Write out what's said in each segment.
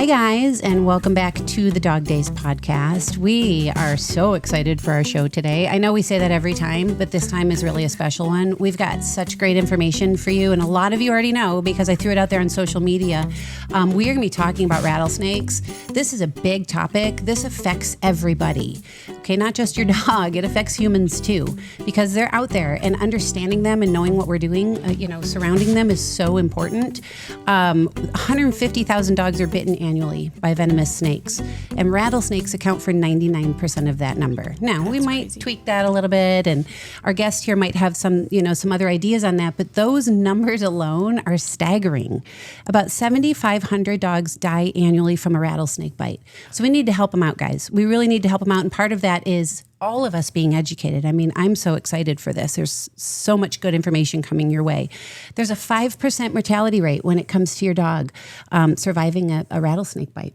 guys, and welcome back to the Dog Days podcast. We are so excited for our show today. I know we say that every time, but this time is really a special one. We've got such great information for you, and a lot of you already know because I threw it out there on social media. We are going to be talking about rattlesnakes. This is a big topic. This affects everybody. Okay, not just your dog. It affects humans too, because they're out there, and understanding them and knowing what we're doing, surrounding them is so important. 150,000 dogs are bitten annually by venomous snakes, and rattlesnakes account for 99% of that number. Now, we might tweak that a little bit, and our guest here might have some other ideas on that, but those numbers alone are staggering. About 7,500 dogs die annually from a rattlesnake bite. So we need to help them out, guys. We really need to help them out, and part of that is all of us being educated. I mean, I'm so excited for this. There's so much good information coming your way. There's a 5% mortality rate when it comes to your dog surviving a rattlesnake bite.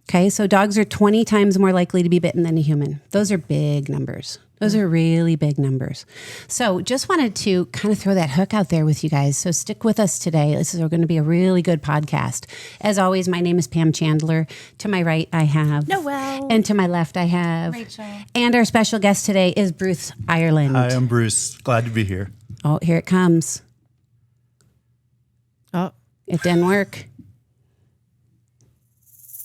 Okay, so dogs are 20 times more likely to be bitten than a human. Those are big numbers. Those are really big numbers. So just wanted to kind of throw that hook out there with you guys. So stick with us today. This is going to be a really good podcast. As always, my name is Pam Chandler. To my right, I have Noelle. And to my left, I have Rachel. And our special guest today is Bruce Ireland. Hi, I'm Bruce. Glad to be here. Oh, here it comes. Oh, it didn't work.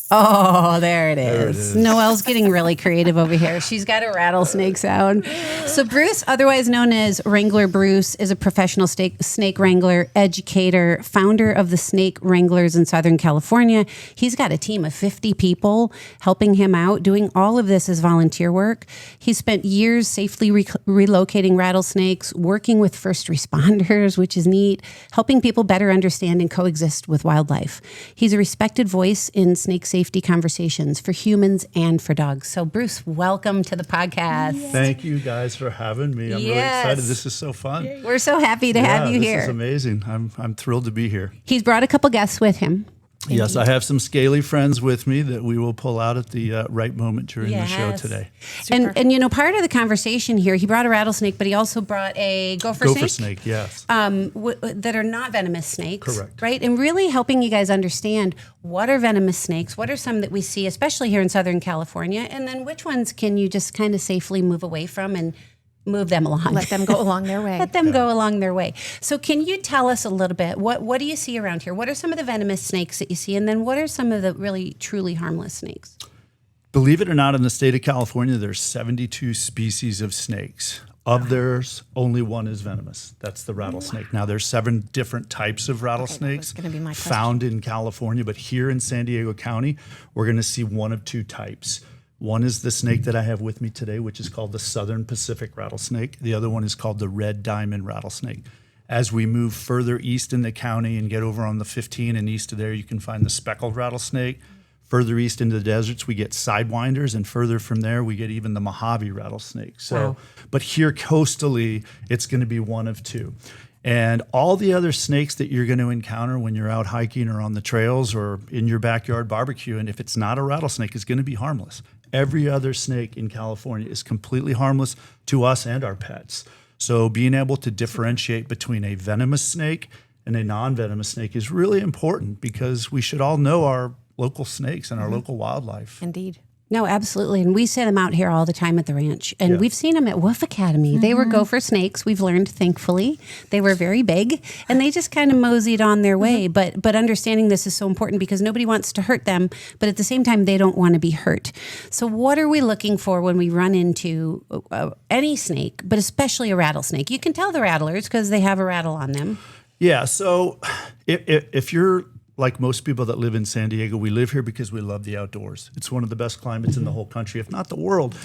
Oh, there it is. Noelle's getting really creative over here. She's got a rattlesnake sound. So Bruce, otherwise known as Wrangler Bruce, is a professional snake wrangler, educator, founder of the Snake Wranglers in Southern California. He's got a team of 50 people helping him out, doing all of this as volunteer work. He spent years safely relocating rattlesnakes, working with first responders, which is neat, helping people better understand and coexist with wildlife. He's a respected voice in snake safety conversations for humans and for dogs. So Bruce, welcome to the podcast. Yes. Thank you guys for having me. I'm really excited. This is so fun. Yay. We're so happy to have you here. This is amazing. I'm thrilled to be here. He's brought a couple guests with him. Yes, I have some scaly friends with me that we will pull out at the right moment during the show today. And part of the conversation here, he brought a rattlesnake, but he also brought a gopher snake. Yes. That are not venomous snakes. Correct. Right? And really helping you guys understand what are venomous snakes, what are some that we see, especially here in Southern California, and then which ones can you just kind of safely move away from and move them along. Let them go along their way. Let them go along their way. So can you tell us a little bit, what do you see around here? What are some of the venomous snakes that you see? And then what are some of the really, truly harmless snakes? Believe it or not, in the state of California, there's 72 species of snakes. Of theirs, only one is venomous. That's the rattlesnake. Now, there's 7 different types of rattlesnakes found in California, but here in San Diego County, we're going to see one of 2 types. One is the snake that I have with me today, which is called the Southern Pacific rattlesnake. The other one is called the red diamond rattlesnake. As we move further east in the county and get over on the 15 and east of there, you can find the speckled rattlesnake. Further east into the deserts, we get sidewinders, and further from there, we get even the Mojave rattlesnake. So, But here coastally, it's going to be one of 2. And all the other snakes that you're going to encounter when you're out hiking or on the trails or in your backyard barbecuing, if it's not a rattlesnake, it's going to be harmless. Every other snake in California is completely harmless to us and our pets. So being able to differentiate between a venomous snake and a non-venomous snake is really important, because we should all know our local snakes and our local wildlife. Indeed. No, absolutely. And we see them out here all the time at the ranch. And we've seen them at Wolf Academy. They were gopher snakes, we've learned, thankfully. They were very big, and they just kind of moseyed on their way. But understanding this is so important, because nobody wants to hurt them, but at the same time, they don't want to be hurt. So what are we looking for when we run into any snake, but especially a rattlesnake? You can tell the rattlers because they have a rattle on them. Yeah, so if you're like most people that live in San Diego, we live here because we love the outdoors. It's one of the best climates in the whole country, if not the world.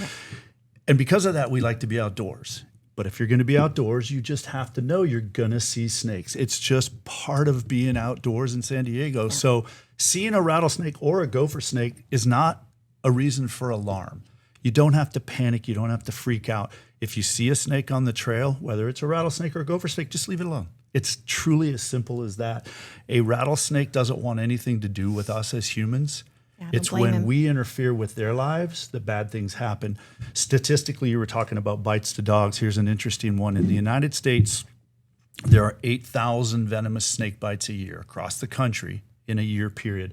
And because of that, we like to be outdoors. But if you're going to be outdoors, you just have to know you're going to see snakes. It's just part of being outdoors in San Diego. So seeing a rattlesnake or a gopher snake is not a reason for alarm. You don't have to panic. You don't have to freak out. If you see a snake on the trail, whether it's a rattlesnake or a gopher snake, just leave it alone. It's truly as simple as that. A rattlesnake doesn't want anything to do with us as humans. It's when we interfere with their lives that bad things happen. Statistically, you were talking about bites to dogs. Here's an interesting one. In the United States, there are 8,000 venomous snake bites a year across the country in a year period.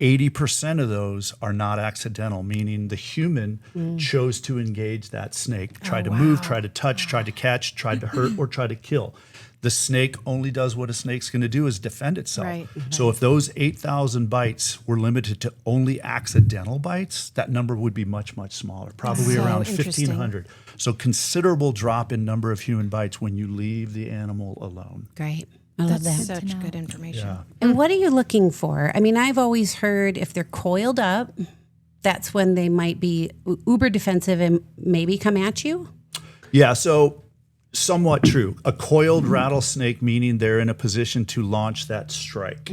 80% of those are not accidental, meaning the human chose to engage that snake, tried to move, tried to touch, tried to catch, tried to hurt, or tried to kill. The snake only does what a snake's going to do, is defend itself. Right. So if those 8,000 bites were limited to only accidental bites, that number would be much, much smaller, probably So around interesting. 1,500. So considerable drop in number of human bites when you leave the animal alone. Great. I love That's that. such good information. Yeah. And what are you looking for? I mean, I've always heard if they're coiled up, that's when they might be uber defensive and maybe come at you. Yeah, so somewhat true. A coiled rattlesnake, meaning they're in a position to launch that strike.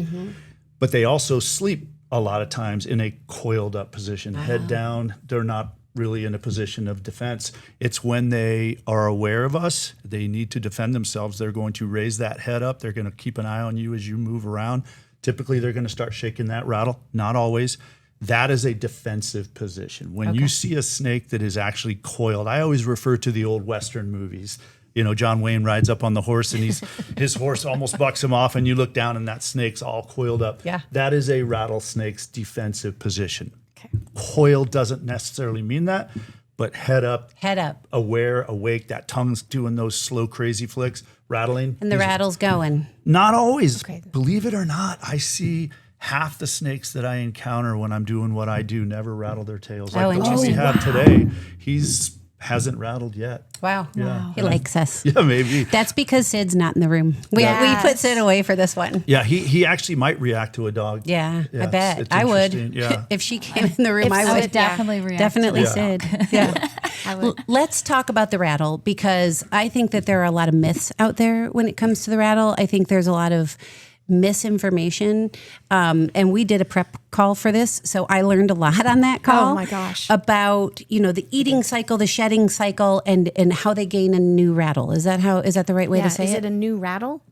But they also sleep a lot of times in a coiled up position, head down. They're not really in a position of defense. It's when they are aware of us, they need to defend themselves. They're going to raise that head up. They're going to keep an eye on you as you move around. Typically, they're going to start shaking that rattle. Not always. That is a defensive position. When you see a snake that is actually coiled, I always refer to the old Western movies. You know, John Wayne rides up on the horse and his horse almost bucks him off, and you look down and that snake's all coiled up. Yeah. That is a rattlesnake's defensive position. Okay. Coiled doesn't necessarily mean that, but head up, aware, awake, that tongue's doing those slow, crazy flicks, rattling. And the rattle's going. Not always. Okay. Believe it or not, I see half the snakes that I encounter when I'm doing what I do never rattle their tails. Like the one we interesting. have today, hasn't rattled yet. Wow. Yeah. He likes us. Yeah, maybe. That's because Sid's not in the room. We put Sid away for this one. Yeah, he actually might react to a dog. Yeah, I it's- bet. it's I would. interesting. Yeah. If she came in the room, If I so, would. would definitely react. Definitely Yeah. Sid. Yeah. I would. Let's talk about the rattle, because I think that there are a lot of myths out there when it comes to the rattle. I think there's a lot of misinformation. And we did a prep call for this. So I learned a lot on that call. Oh my gosh. About, the eating cycle, the shedding cycle, and how they gain a new rattle. Is that the right way to say Is it? it a new rattle?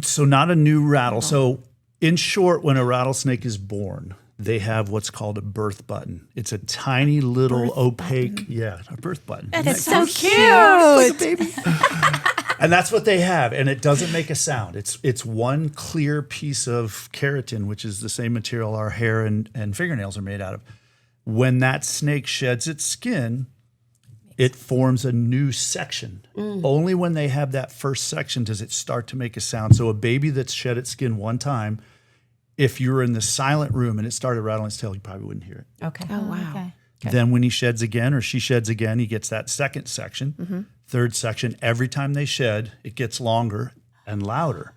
So not a new rattle. So in short, when a rattlesnake is born, they have what's called a birth button. It's a tiny little opaque, a birth button. That's so cute. Like a baby. And that's what they have, and it doesn't make a sound. It's one clear piece of keratin, which is the same material our hair and fingernails are made out of. When that snake sheds its skin, it forms a new section. Only when they have that first section does it start to make a sound. So a baby that's shed its skin one time, if you were in the silent room and it started rattling its tail, you probably wouldn't hear it. Okay. Oh, wow. Okay. Then when he sheds again or she sheds again, he gets that second section, third section. Every time they shed, it gets longer and louder.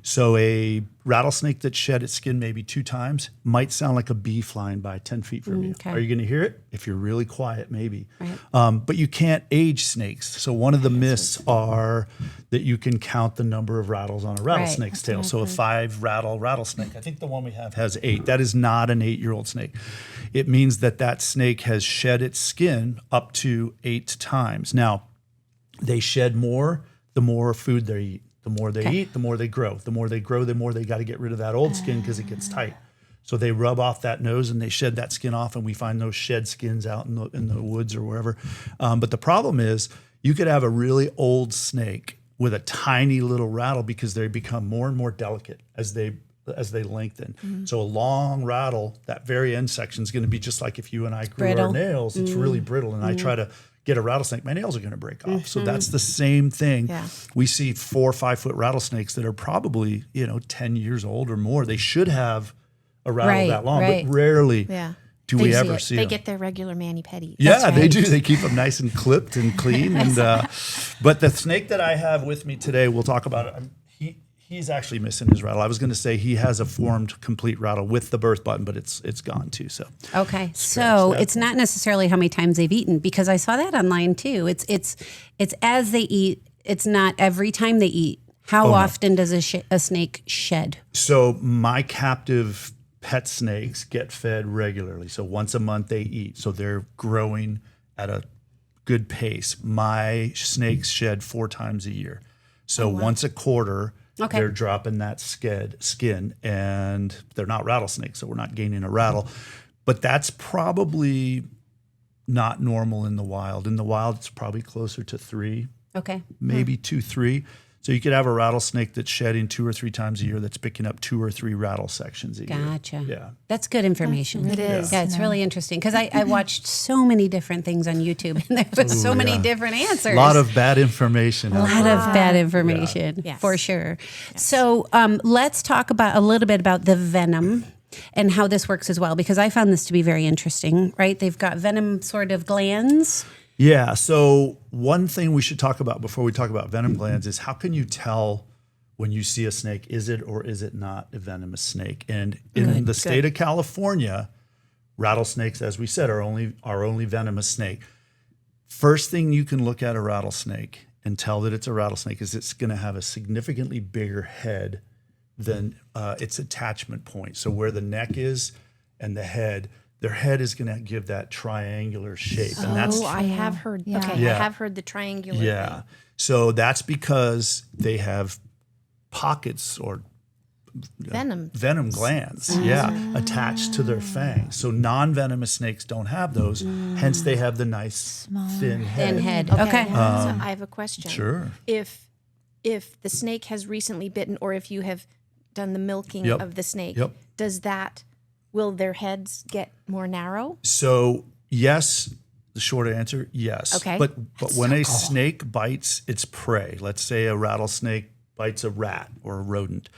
So a rattlesnake that shed its skin maybe 2 times might sound like a bee flying by 10 feet from you. Okay. Are you going to hear it? If you're really quiet, maybe. Right. But you can't age snakes. So one of the myths are that you can count the number of rattles on a rattlesnake's tail. So a 5 rattlesnake, I think the one we have has 8. That is not an 8-year-old snake. It means that snake has shed its skin up to 8 times. Now, they shed more the more food they eat. The more they eat, the more they grow. The more they grow, the more they got to get rid of that old skin because it gets tight. So they rub off that nose and they shed that skin off, and we find those shed skins out in the woods or wherever. But the problem is you could have a really old snake with a tiny little rattle because they become more and more delicate as they lengthen. So a long rattle, that very end section is going to be just like if you and I grew Brittle. our nails. It's really brittle, and I try to get a rattlesnake, my nails are going to break off. So that's the same thing. Yeah. We see 4 or 5 foot rattlesnakes that are probably 10 years old or more. They should have a rattle that long, but rarely do we ever see They them. get their regular mani-pedis. Yeah, they do. They keep them nice and clipped and clean. And but the snake that I have with me today, we'll talk about it. He's actually missing his rattle. I was going to say he has a formed complete rattle with the birth button, but it's gone too. So Okay, so it's not necessarily how many times they've eaten, because I saw that online too. It's as they eat. It's not every time they eat. How often does a snake shed? So my captive pet snakes get fed regularly. So once a month they eat. So they're growing at a good pace. My snakes shed 4 times a year. So once a quarter, they're dropping that skin, and they're not rattlesnakes, so we're not gaining a rattle. But that's probably not normal in the wild. In the wild, it's probably closer to 3, Okay. maybe 2, 3. So you could have a rattlesnake that's shedding 2 or 3 times a year that's picking up 2 or 3 rattle sections a year. Gotcha. Yeah. That's good information. It is. Yeah, it's really interesting because I watched so many different things on YouTube and there was so many different answers. A lot of bad information. A lot of bad information, Yes. for sure. So let's talk about a little bit about the venom and how this works as well, because I found this to be very interesting, right? They've got venom sort of glands. Yeah. So one thing we should talk about before we talk about venom glands is how can you tell when you see a snake, is it or is it not a venomous snake? And in the state of California, rattlesnakes, as we said, are only venomous snake. First thing you can look at a rattlesnake and tell that it's a rattlesnake is it's going to have a significantly bigger head than its attachment point. So where the neck is and the head, their head is going to give that triangular shape. And that's I have heard. Yeah. Okay, Yeah. I have heard the triangular yeah. thing. So that's because they have pockets or Venom. venom glands, attached to their fangs. So non-venomous snakes don't have those. Hence, they have the nice thin head. Thin head. Okay. Okay. So I have a question. Sure. If the snake has recently bitten, or if you have done the milking Yep. of the snake, Yep. will their heads get more narrow? So yes, the short answer, yes. Okay. But when a snake bites its prey, let's say a rattlesnake bites a rat or a rodent,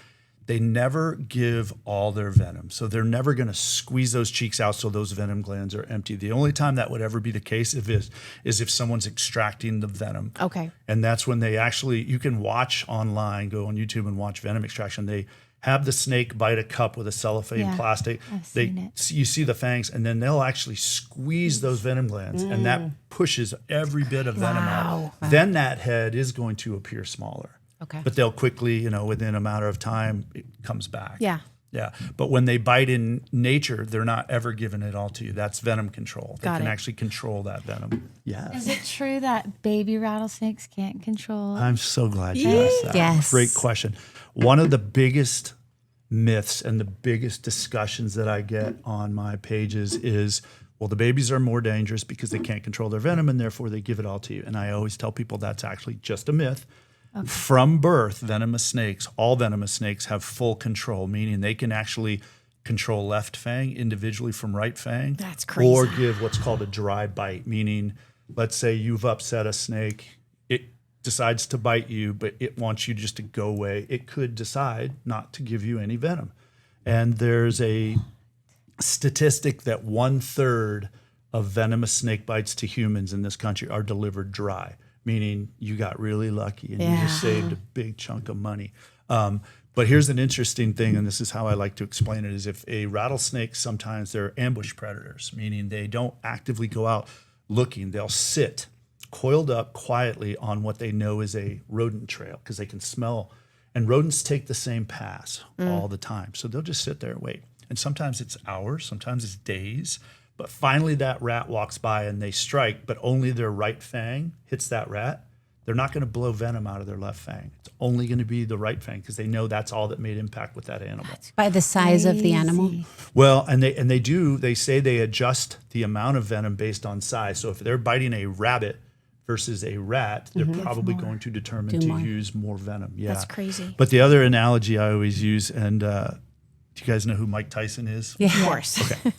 they never give all their venom. So they're never going to squeeze those cheeks out so those venom glands are empty. The only time that would ever be the case is if someone's extracting the venom. Okay. And that's when they actually, you can watch online, go on YouTube and watch venom extraction. They have the snake bite a cup with a cellophane plastic. I've seen it. You see the fangs, and then they'll actually squeeze those venom glands, and that pushes every bit of venom out. Then that head is going to appear smaller. Okay. But they'll quickly, within a matter of time, it comes back. Yeah. Yeah. But when they bite in nature, they're not ever giving it all to you. That's venom control. They Got can it. actually control that venom. Yeah. Is it true that baby rattlesnakes can't control? I'm so glad you asked that. Yes. Great question. One of the biggest myths and the biggest discussions that I get on my pages is, well, the babies are more dangerous because they can't control their venom and therefore they give it all to you. And I always tell people that's actually just a myth. Okay. From birth, venomous snakes, all venomous snakes have full control, meaning they can actually control left fang individually from right fang. That's crazy. Or give what's called a dry bite, meaning let's say you've upset a snake, it decides to bite you, but it wants you just to go away. It could decide not to give you any venom. And there's a statistic that 1/3 of venomous snake bites to humans in this country are delivered dry, meaning you got really lucky and you just saved a big chunk of money. But here's an interesting thing, and this is how I like to explain it, is if a rattlesnake, sometimes they're ambush predators, meaning they don't actively go out looking. They'll sit coiled up quietly on what they know is a rodent trail because they can smell. And rodents take the same paths all the time. So they'll just sit there and wait. And sometimes it's hours, sometimes it's days. But finally that rat walks by and they strike, but only their right fang hits that rat. They're not going to blow venom out of their left fang. It's only going to be the right fang because they know that's all that made impact with that animal. By the size of the animal. Well, and they say they adjust the amount of venom based on size. So if they're biting a rabbit versus a rat, they're probably going to determine to use more venom. Yeah. That's crazy. But the other analogy I always use, and do you guys know who Mike Tyson is? Yeah. Of course. Okay.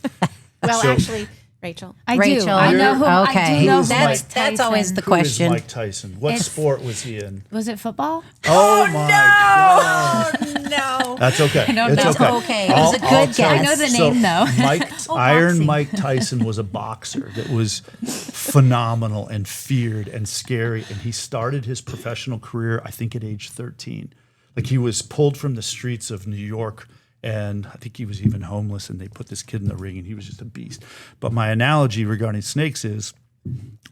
Well, So- actually, Rachel. I Rachel, do. I know who. I okay. do know Who's who Mike Mike That's always the Who is question. Mike Tyson? What It's- sport was he in? Was it football? Oh my God. No. That's okay. It's okay. It was a good guess. I know the name, though. Iron boxing. Mike Tyson was a boxer that was phenomenal and feared and scary. And he started his professional career, I think, at age 13. Like he was pulled from the streets of New York, and I think he was even homeless, and they put this kid in the ring, and he was just a beast. But my analogy regarding snakes is,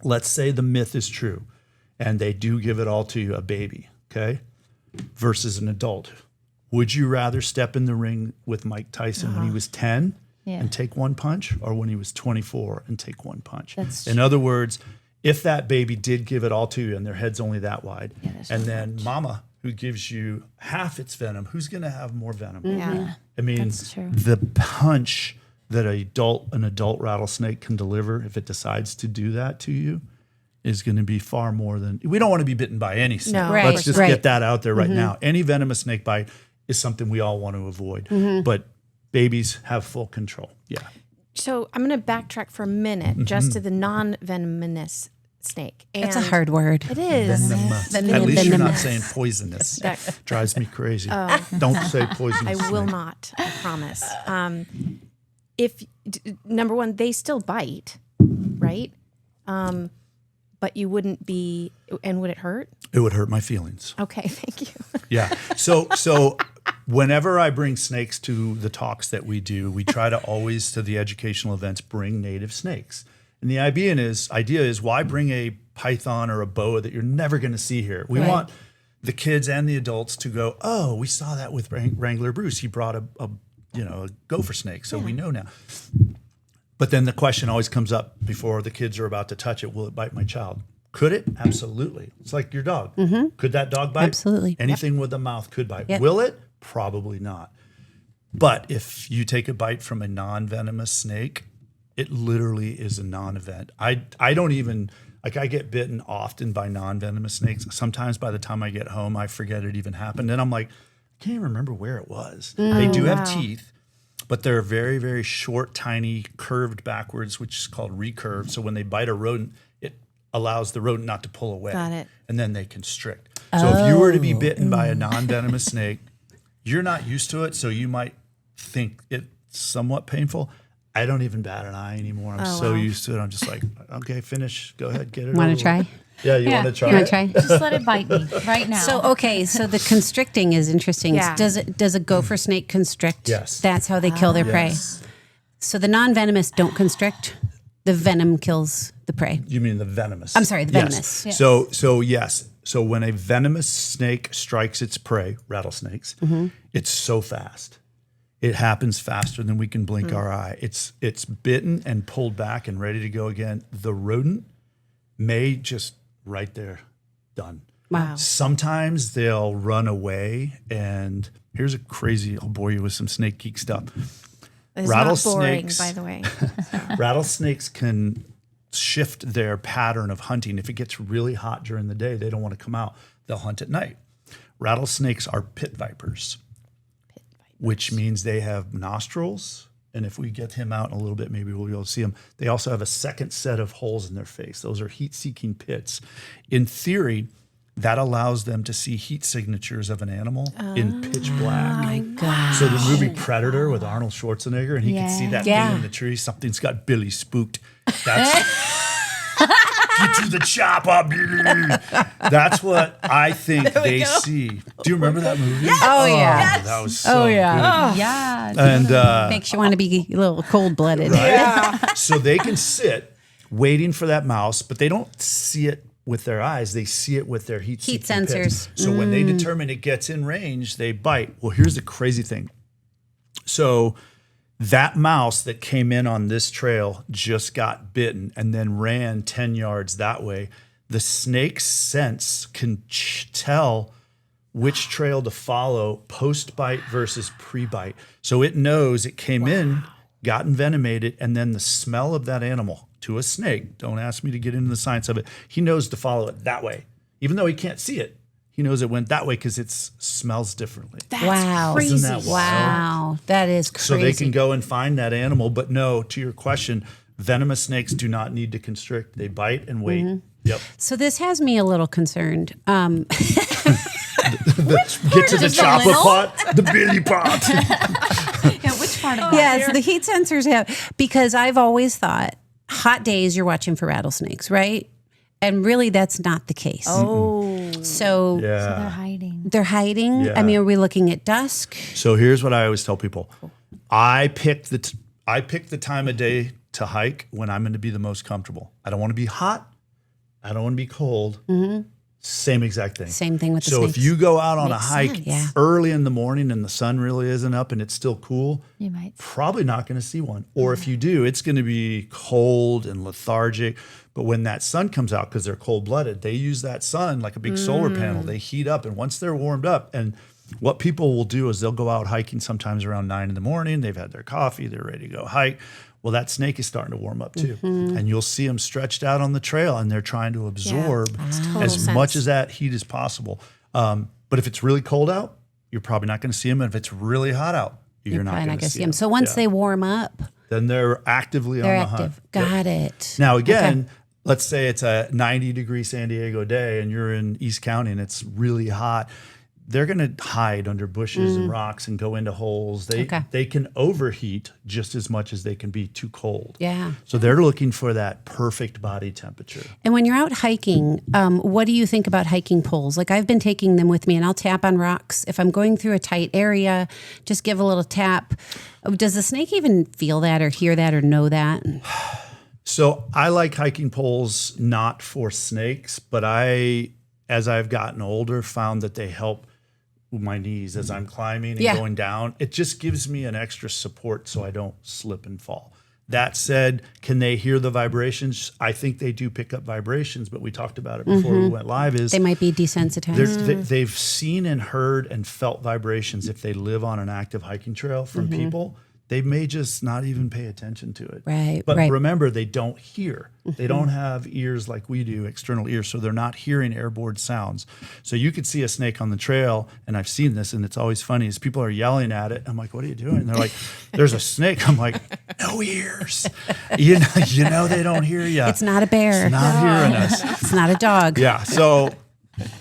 let's say the myth is true, and they do give it all to you, a baby, okay, versus an adult. Would you rather step in the ring with Mike Tyson when he was 10 and take one punch, or when he was 24 and take one punch? In other words, if that baby did give it all to you and their head's only that wide, and then mama, who gives you half its venom, who's going to have more venom? Yeah. I mean, That's true. the punch that an adult rattlesnake can deliver, if it decides to do that to you, is going to be far more than, we don't want to be bitten by any snake. No, Right, Let's just right. get that out there right now. Any venomous snake bite is something we all want to avoid, but babies have full control. Yeah. So I'm going to backtrack for a minute just to the non-venomous snake. And It's a hard word. It is. Venomous. Venomous. At least you're not Venomous. saying poisonous. That- Drives me crazy. Don't say poisonous. I will snake. not. I promise. Number one, they still bite, right? But you wouldn't be. And would it hurt? It would hurt my feelings. Okay, thank you. Yeah. So whenever I bring snakes to the talks that we do, we try to always, to the educational events, bring native snakes. And the idea is why bring a python or a boa that you're never going to see here? We want the kids and the adults to go, oh, we saw that with Wrangler Bruce. He brought a gopher snake, so we know now. But then the question always comes up before the kids are about to touch it, will it bite my child? Could it? Absolutely. It's like your dog. Could that dog bite? Absolutely. Anything with a mouth could bite. Yep. Will it? Probably not. But if you take a bite from a non-venomous snake, it literally is a non-event. I don't even, like, I get bitten often by non-venomous snakes. Sometimes by the time I get home, I forget it even happened. And I'm like, I can't even remember where it was. They do have teeth, but they're very, very short, tiny, curved backwards, which is called recurve. So when they bite a rodent, it allows the rodent not to pull away. Got it. And then they constrict. So if you were to be bitten by a non-venomous snake, you're not used to it, so you might think it's somewhat painful. I don't even bat an eye anymore. I'm so used to it. I'm just like, okay, finish. Go ahead, get it Want over to try? with. Yeah, you want to try You want it? to try? Just let it bite me right now. So the constricting is interesting. Yeah. Does a gopher snake constrict? Yes. That's how they kill their prey. Yes. So the non-venomous don't constrict. The venom kills the prey. You mean the venomous? I'm sorry, the Yes. venomous. Yes. So yes. So when a venomous snake strikes its prey, rattlesnakes, it's so fast. It happens faster than we can blink our eye. It's bitten and pulled back and ready to go again. The rodent may just right there, done. Wow. Sometimes they'll run away, and here's a crazy, I'll bore you with some snake geek stuff. It's not boring, Rattlesnakes- by the way. Rattlesnakes can shift their pattern of hunting. If it gets really hot during the day, they don't want to come out. They'll hunt at night. Rattlesnakes are pit vipers, which means they have nostrils. And if we get him out in a little bit, maybe we'll be able to see him. They also have a second set of holes in their face. Those are heat-seeking pits. In theory, that allows them to see heat signatures of an animal in pitch black. My God. So the movie Predator with Arnold Schwarzenegger, and he can see that Yeah. thing in the tree. Something's got Billy spooked. That's get to the chopper, Billy. That's what I think they see. Do you remember that movie? Oh, yeah. That was so good. yeah. And Makes you want to be a little cold-blooded. so they can sit waiting for that mouse, but they don't see it with their eyes. They see it with their heat sensors. So when they determine it gets in range, they bite. Well, here's the crazy thing. So that mouse that came in on this trail just got bitten and then ran 10 yards that way. The snake's sense can tell which trail to follow post-bite versus pre-bite. So it knows it came in, got envenomated, and then the smell of that animal to a snake, don't ask me to get into the science of it, he knows to follow it that way. Even though he can't see it, he knows it went that way because it smells differently. That's Wow. crazy. Isn't that wild? Wow. That is crazy. So they can go and find that animal. But no, to your question, venomous snakes do not need to constrict. They bite and wait. Yep. So this has me a little concerned. Get to the chopper pot, the billy pot. Yeah, which part of that? Yes, the heat sensors have, because I've always thought hot days you're watching for rattlesnakes, right? And really that's not the case. Oh. So They're Yeah. hiding. they're hiding. Yeah. I mean, are we looking at dusk? So here's what I always tell people. I pick the time of day to hike when I'm going to be the most comfortable. I don't want to be hot. I don't want to be cold. Same exact thing. Same thing with the So snakes. if you go out on Makes a hike sense. Yeah. early in the morning and the sun really isn't up and it's still cool, You might. probably not going to see one. Or if you do, it's going to be cold and lethargic. But when that sun comes out, because they're cold-blooded, they use that sun like a big solar panel. They heat up, and once they're warmed up, and what people will do is they'll go out hiking sometimes around 9 in the morning. They've had their coffee. They're ready to go hike. Well, that snake is starting to warm up too. And you'll see them stretched out on the trail and they're trying to absorb as much of that heat as possible. But if it's really cold out, you're probably not going to see them. And if it's really hot out, you're not going to see them. So once they warm up, then they're actively on the hunt. Got it. Now, again, let's say it's a 90-degree San Diego day and you're in East County and it's really hot. They're going to hide under bushes and rocks and go into holes. They can overheat just as much as they can be too cold. Yeah. So they're looking for that perfect body temperature. And when you're out hiking, what do you think about hiking poles? Like I've been taking them with me and I'll tap on rocks. If I'm going through a tight area, just give a little tap. Does the snake even feel that or hear that or know that? So I like hiking poles not for snakes, but as I've gotten older, found that they help my knees as I'm climbing and going down. It just gives me an extra support so I don't slip and fall. That said, can they hear the vibrations? I think they do pick up vibrations, but we talked about it before we went live. They might be desensitized. They've seen and heard and felt vibrations if they live on an active hiking trail from people. They may just not even pay attention to it. Right. But remember, they don't hear. They don't have ears like we do, external ears, so they're not hearing airborne sounds. So you could see a snake on the trail, and I've seen this, and it's always funny, is people are yelling at it. I'm like, what are you doing? And they're like, there's a snake. I'm like, no ears. You know they don't hear you. It's not a bear. It's not hearing us. It's not a dog. Yeah, so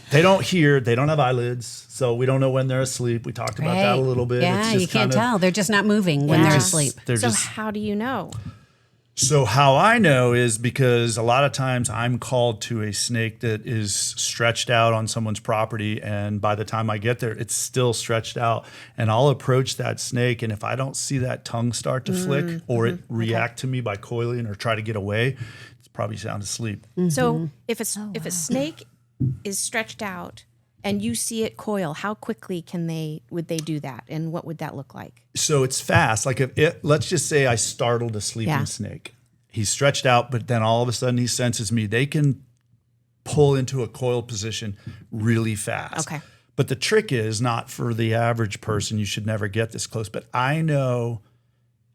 they don't hear. They don't have eyelids. So we don't know when they're asleep. We talked about that a little bit. Yeah, you can't tell. They're just not moving when they're asleep. So how do you know? So how I know is because a lot of times I'm called to a snake that is stretched out on someone's property. And by the time I get there, it's still stretched out. And I'll approach that snake. And if I don't see that tongue start to flick or it react to me by coiling or try to get away, it's probably sound asleep. So if a snake is stretched out and you see it coil, how quickly would they do that, and what would that look like? So it's fast. Like let's just say I startled a sleeping snake. He's stretched out, but then all of a sudden he senses me. They can pull into a coiled position really fast. Okay. But the trick is not for the average person. You should never get this close. But I know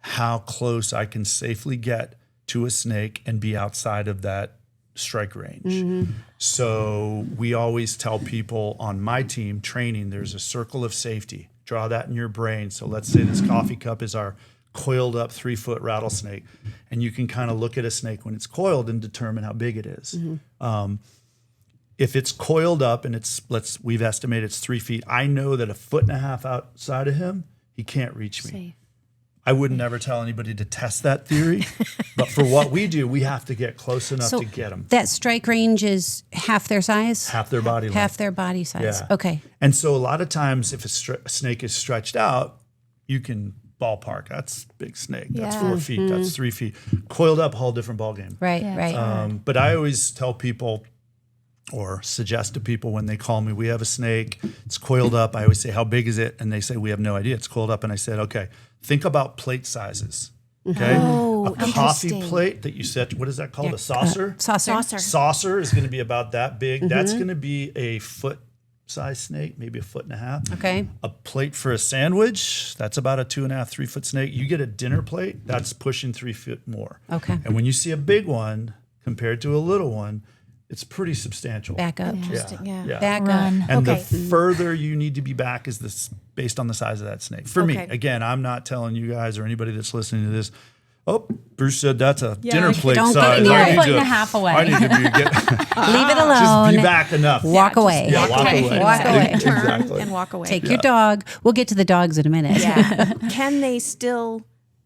how close I can safely get to a snake and be outside of that strike range. So we always tell people on my team training, there's a circle of safety. Draw that in your brain. So let's say this coffee cup is our coiled up 3-foot rattlesnake. And you can kind of look at a snake when it's coiled and determine how big it is. If it's coiled up and we've estimated it's 3 feet, I know that 1.5 feet outside of him, he can't reach me. Safe. I would never tell anybody to test that theory, but for what we do, we have to get close enough to get them. That strike range is half their size? Half their body length. Half their body size. Yeah. Okay. And so a lot of times if a snake is stretched out, you can ballpark. That's a big snake. That's 4 feet. That's 3 feet. Coiled up, a whole different ballgame. Right. But I always tell people or suggest to people when they call me, we have a snake, it's coiled up. I always say, how big is it? And they say, we have no idea. It's coiled up. And I said, okay, think about plate sizes. Okay. A coffee plate that you set, what is that called? A saucer? Saucer is going to be about that big. That's going to be a foot size snake, maybe 1.5 feet. Okay. A plate for a sandwich, that's about a 2.5, 3 foot snake. You get a dinner plate, that's pushing 3 feet more. Okay. And when you see a big one compared to a little one, it's pretty substantial. Back up. Yeah. Back up. And the further you need to be back is this based on the size of that snake. For me, again, I'm not telling you guys or anybody that's listening to this, oh, Bruce said that's a dinner plate don't size. get near it. 1.5 feet away. I need to be Leave it alone. Just be back enough. Walk away. Yeah, walk away. Walk away. Exactly. And walk away. Take your dog. We'll get to the dogs in a minute. Yeah. Can they still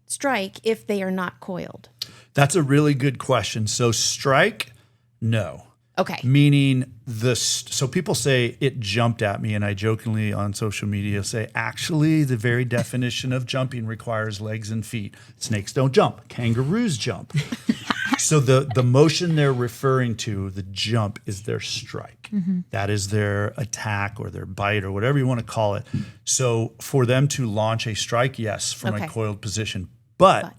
strike if they are not coiled? That's a really good question. So strike, no. Okay. Meaning so people say it jumped at me, and I jokingly on social media say, actually, the very definition of jumping requires legs and feet. Snakes don't jump. Kangaroos jump. So the motion they're referring to, the jump, is their strike. That is their attack or their bite or whatever you want to call it. So for them to launch a strike, yes, from a coiled position. But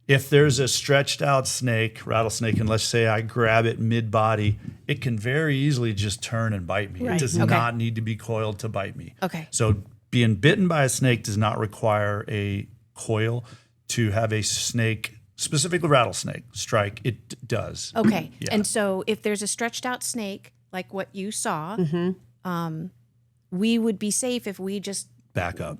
if there's a stretched out snake, rattlesnake, and let's say I grab it mid-body, it can very easily just turn and bite me. It does not need to be coiled to bite me. Okay. So being bitten by a snake does not require a coil. To have a snake specifically rattlesnake strike, it does. Okay. Yeah. And so if there's a stretched out snake, like what you saw, we would be safe if we just Back up.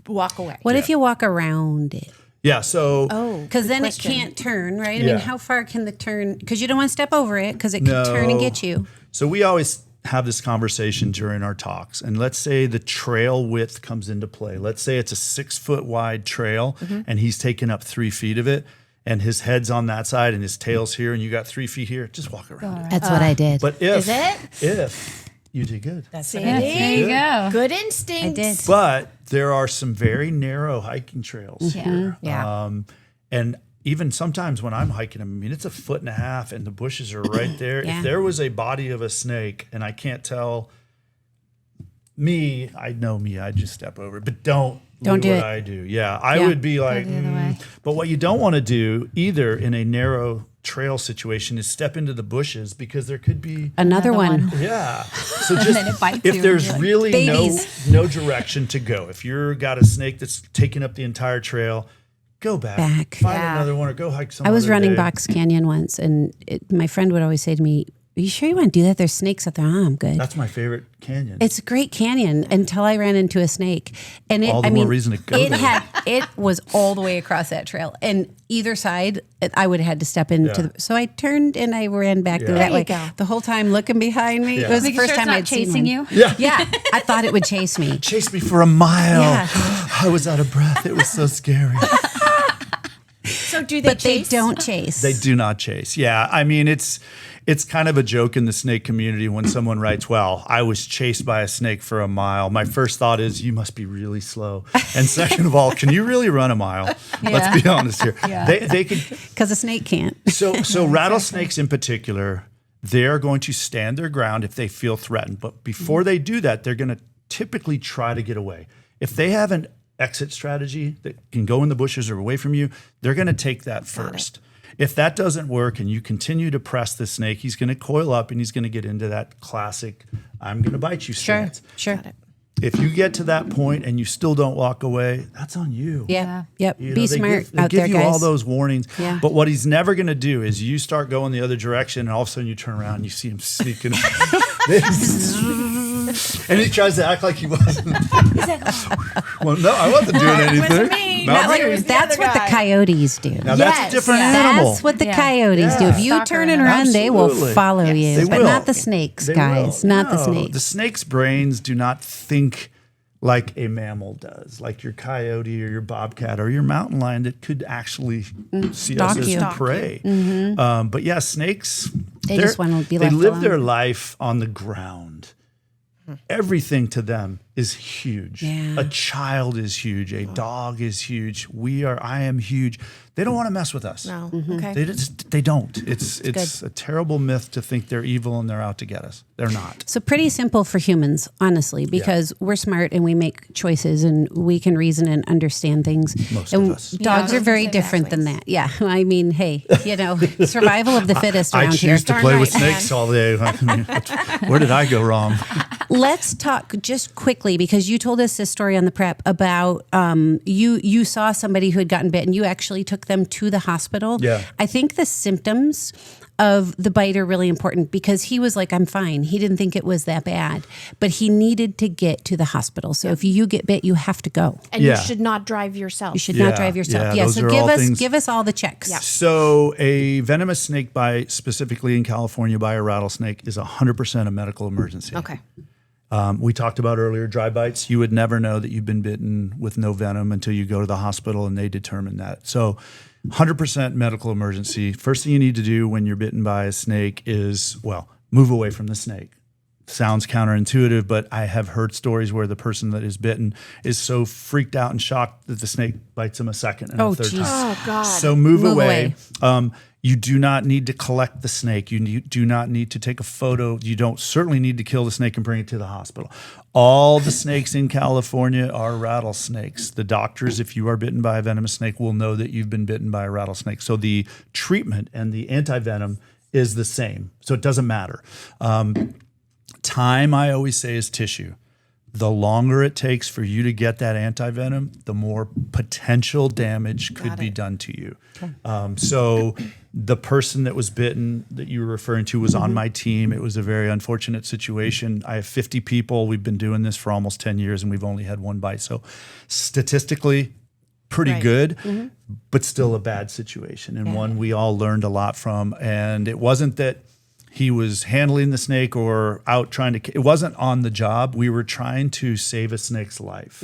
walk away. What if you walk around it? Yeah. So Because then question. it can't turn, right? I Yeah. mean, how far can the turn? Because you don't want to step over it because it could turn and get you. So we always have this conversation during our talks. And let's say the trail width comes into play. Let's say it's a 6 foot wide trail and he's taking up 3 feet of it and his head's on that side and his tail's here and you got 3 feet here. Just walk around it. That's what I did. But if, Is it? if you did good. See? There you go. Good instinct. I did. But there are some very narrow hiking trails here. Yeah. And even sometimes when I'm hiking, I mean, it's 1.5 foot and the bushes are right there. Yeah. If there was a body of a snake and I can't tell me, I'd just step over it. But don't Do what it. I do. Yeah, I Yeah. would be like, the other way. But what you don't want to do either in a narrow trail situation is step into the bushes because there could be Another one. yeah. So then it just bites if you there's and really Babies. no direction to go, if you've got a snake that's taking up the entire trail, go back. Find another one or go hike some I was other running day. Box Canyon once, and my friend would always say to me, "Are you sure you want to do that? There's snakes out there." Oh, I'm good. That's my favorite canyon. It's a great canyon until I ran into a snake, and it. All the I more mean, reason to go it there. it was all the way across that trail, and either side, I would have had to step into. Yeah. So I turned and I ran back Yeah. that There you way. go. The whole time looking behind me. Yeah. It was the Making first sure it's time not I'd seen chasing one. you. yeah. Yeah, I thought it would chase me. Chased me for a mile. Yeah. I was out of breath. It was so scary. So do they But they chase? don't chase. They do not chase. Yeah. I mean, it's kind of a joke in the snake community when someone writes, "Well, I was chased by a snake for a mile." My first thought is, you must be really slow. And second of all, can you really run a mile? Let's be honest here. Yeah. They could. Because a snake can't. So rattlesnakes in particular, they're going to stand their ground if they feel threatened. But before they do that, they're going to typically try to get away. If they have an exit strategy that can go in the bushes or away from you, they're going to take that first. If that doesn't work and you continue to press the snake, he's going to coil up and he's going to get into that classic, I'm going to bite you stance. Sure. If you get to that point and you still don't walk away, that's on you. Yeah. Yep. You know, Be they smart they out give there, you guys. all those warnings. Yeah. But what he's never going to do is you start going the other direction and all of a sudden you turn around and you see him sneaking. And he tries to act like he wasn't. Well, no, I wasn't doing anything. me. Not Not me. like- was the That's other what the guy. coyotes do. Now that's a Yes, different yes. animal. That's what the Yeah. coyotes do. If you Stalker turn and animal. run, they will Absolutely. follow you. They But will. not the snakes, They guys. will. Not the No, snakes. The snake's brains do not think like a mammal does, like your coyote or your bobcat or your mountain lion that could actually see us Stalk as you. prey. But yeah, snakes, They just wanna be they left live alone. their life on the ground. Everything to them is huge. Yeah. A child is huge. A dog is huge. I am huge. They don't want to mess with us. No. Mm-hmm. Okay. They don't. It's a terrible myth to think they're evil and they're out to get us. They're not. So pretty simple for humans, honestly, because we're smart and we make choices and we can reason and understand things. Most and of us. dogs Yeah, I are was very gonna say different than backwards. that. Yeah. I mean, hey, survival of the fittest I around here. choose to Darn play right, with snakes man. all day. Where did I go wrong? Let's talk just quickly because you told us this story on the prep about you saw somebody who had gotten bitten. You actually took them to the hospital. Yeah. I think the symptoms of the bite are really important because he was like, "I'm fine." He didn't think it was that bad, but he needed to get to the hospital. So if you get bit, you have to go. And Yeah. you should not drive yourself. You should Yeah, not drive yourself. yeah, Yeah. those So are all things- give us all the checks. Yeah. So a venomous snake bite, specifically in California by a rattlesnake, is 100% a medical emergency. Okay. We talked about earlier dry bites. You would never know that you've been bitten with no venom until you go to the hospital and they determine that. So 100% medical emergency. First thing you need to do when you're bitten by a snake is, move away from the snake. Sounds counterintuitive, but I have heard stories where the person that is bitten is so freaked out and shocked that the snake bites them a second and a third geez. time. Oh God. So move Move away. You do not need to collect the snake. You do not need to take a photo. You don't certainly need to kill the snake and bring it to the hospital. All the snakes in California are rattlesnakes. The doctors, if you are bitten by a venomous snake, will know that you've been bitten by a rattlesnake. So the treatment and the antivenom is the same. So it doesn't matter. Time, I always say, is tissue. the longer it takes for you to get that antivenom, the more potential damage could be done to you. So the person that was bitten that you were referring to was on my team. It was a very unfortunate situation. I have 50 people. We've been doing this for almost 10 years, and we've only had one bite. So statistically, pretty good, but still a bad situation, and one we all learned a lot from. And it wasn't that he was handling the snake or out trying to, it wasn't on the job. We were trying to save a snake's life.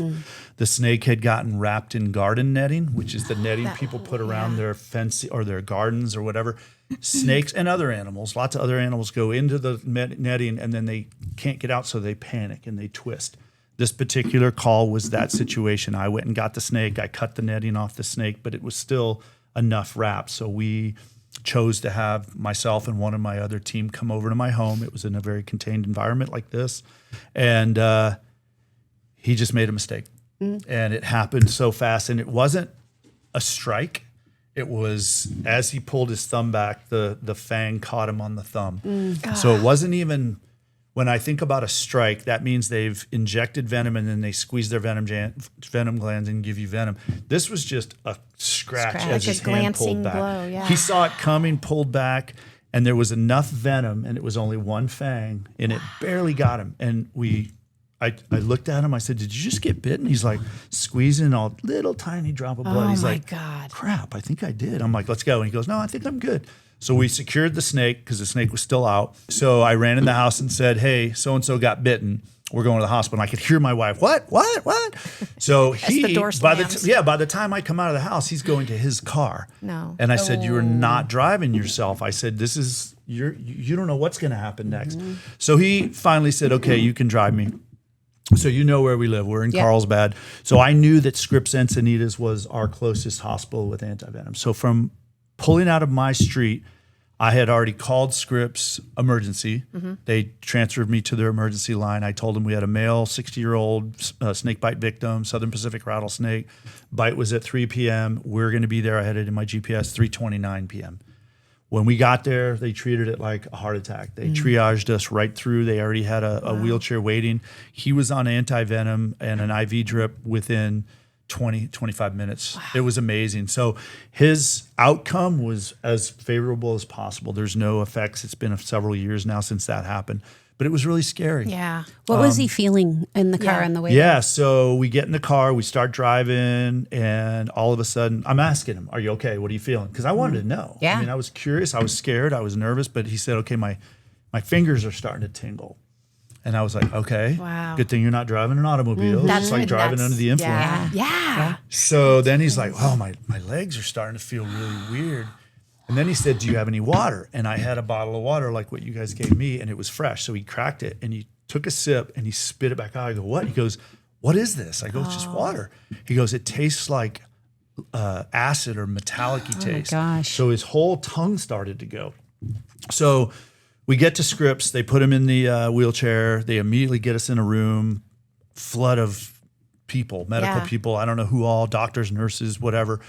The snake had gotten wrapped in garden netting, which is the netting people put around their fence or their gardens or whatever. Snakes and other animals, lots of other animals go into the netting and then they can't get out, so they panic and they twist. This particular call was that situation. I went and got the snake. I cut the netting off the snake, but it was still enough wrapped. So we chose to have myself and one of my other team come over to my home. It was in a very contained environment like this. And he just made a mistake. And it happened so fast. And it wasn't a strike. It was, as he pulled his thumb back, the fang caught him on the thumb. So it wasn't even, when I think about a strike, that means they've injected venom and then they squeeze their venom glands and give you venom. This was just a scratch as like his a hand pulled glancing back. blow, He saw it coming, pulled back, and there was enough venom, and it was only one fang, and it barely got him. And I looked at him. I said, "Did you just get bitten?" He's like squeezing a little tiny drop of blood. He's like, God. "Crap, I think I did." I'm like, "Let's go." And he goes, "No, I think I'm good." So we secured the snake because the snake was still out. So I ran in the house and said, "Hey, so-and-so got bitten. We're going to the hospital." And I could hear my wife, what? So he, the door by slams. by the time I come out of the house, he's going to his car. No. And I said, "You are not driving yourself." I said, "This is, you don't know what's going to happen next." So he finally said, "Okay, you can drive me." So you know where we live. We're in Carlsbad. So I knew that Scripps Encinitas was our closest hospital with antivenom. So from pulling out of my street, I had already called Scripps emergency. They transferred me to their emergency line. I told them we had a male 60-year-old snake bite victim, Southern Pacific rattlesnake. Bite was at 3 p.m. We're going to be there. I had it in my GPS, 3:29 p.m. When we got there, they treated it like a heart attack. They triaged us right through. They already had a wheelchair waiting. He was on antivenom and an IV drip within 25 minutes. It was amazing. So his outcome was as favorable as possible. There's no effects. It's been several years now since that happened, but it was really scary. Yeah. What was he feeling in the car on the way? Yeah. So we get in the car, we start driving, and all of a sudden I'm asking him, "Are you okay? What are you feeling?" Because I wanted to know. Yeah. I mean, I was curious. I was scared. I was nervous, but he said, "Okay, my fingers are starting to tingle." And I was like, "Okay, Wow. good thing you're not driving an automobile. It's like driving under the influence." Yeah. So then he's like, "Oh, my legs are starting to feel really weird." And then he said, "Do you have any water?" And I had a bottle of water like what you guys gave me, and it was fresh. So he cracked it and he took a sip and he spit it back out. I go, "What?" He goes, "What is this?" I go, "It's just water." He goes, "It tastes like acid or metallic-y taste." gosh. So his whole tongue started to go. So we get to Scripps. They put him in the wheelchair. They immediately get us in a room, flood of people, medical people. I don't know who all, doctors, nurses, whatever.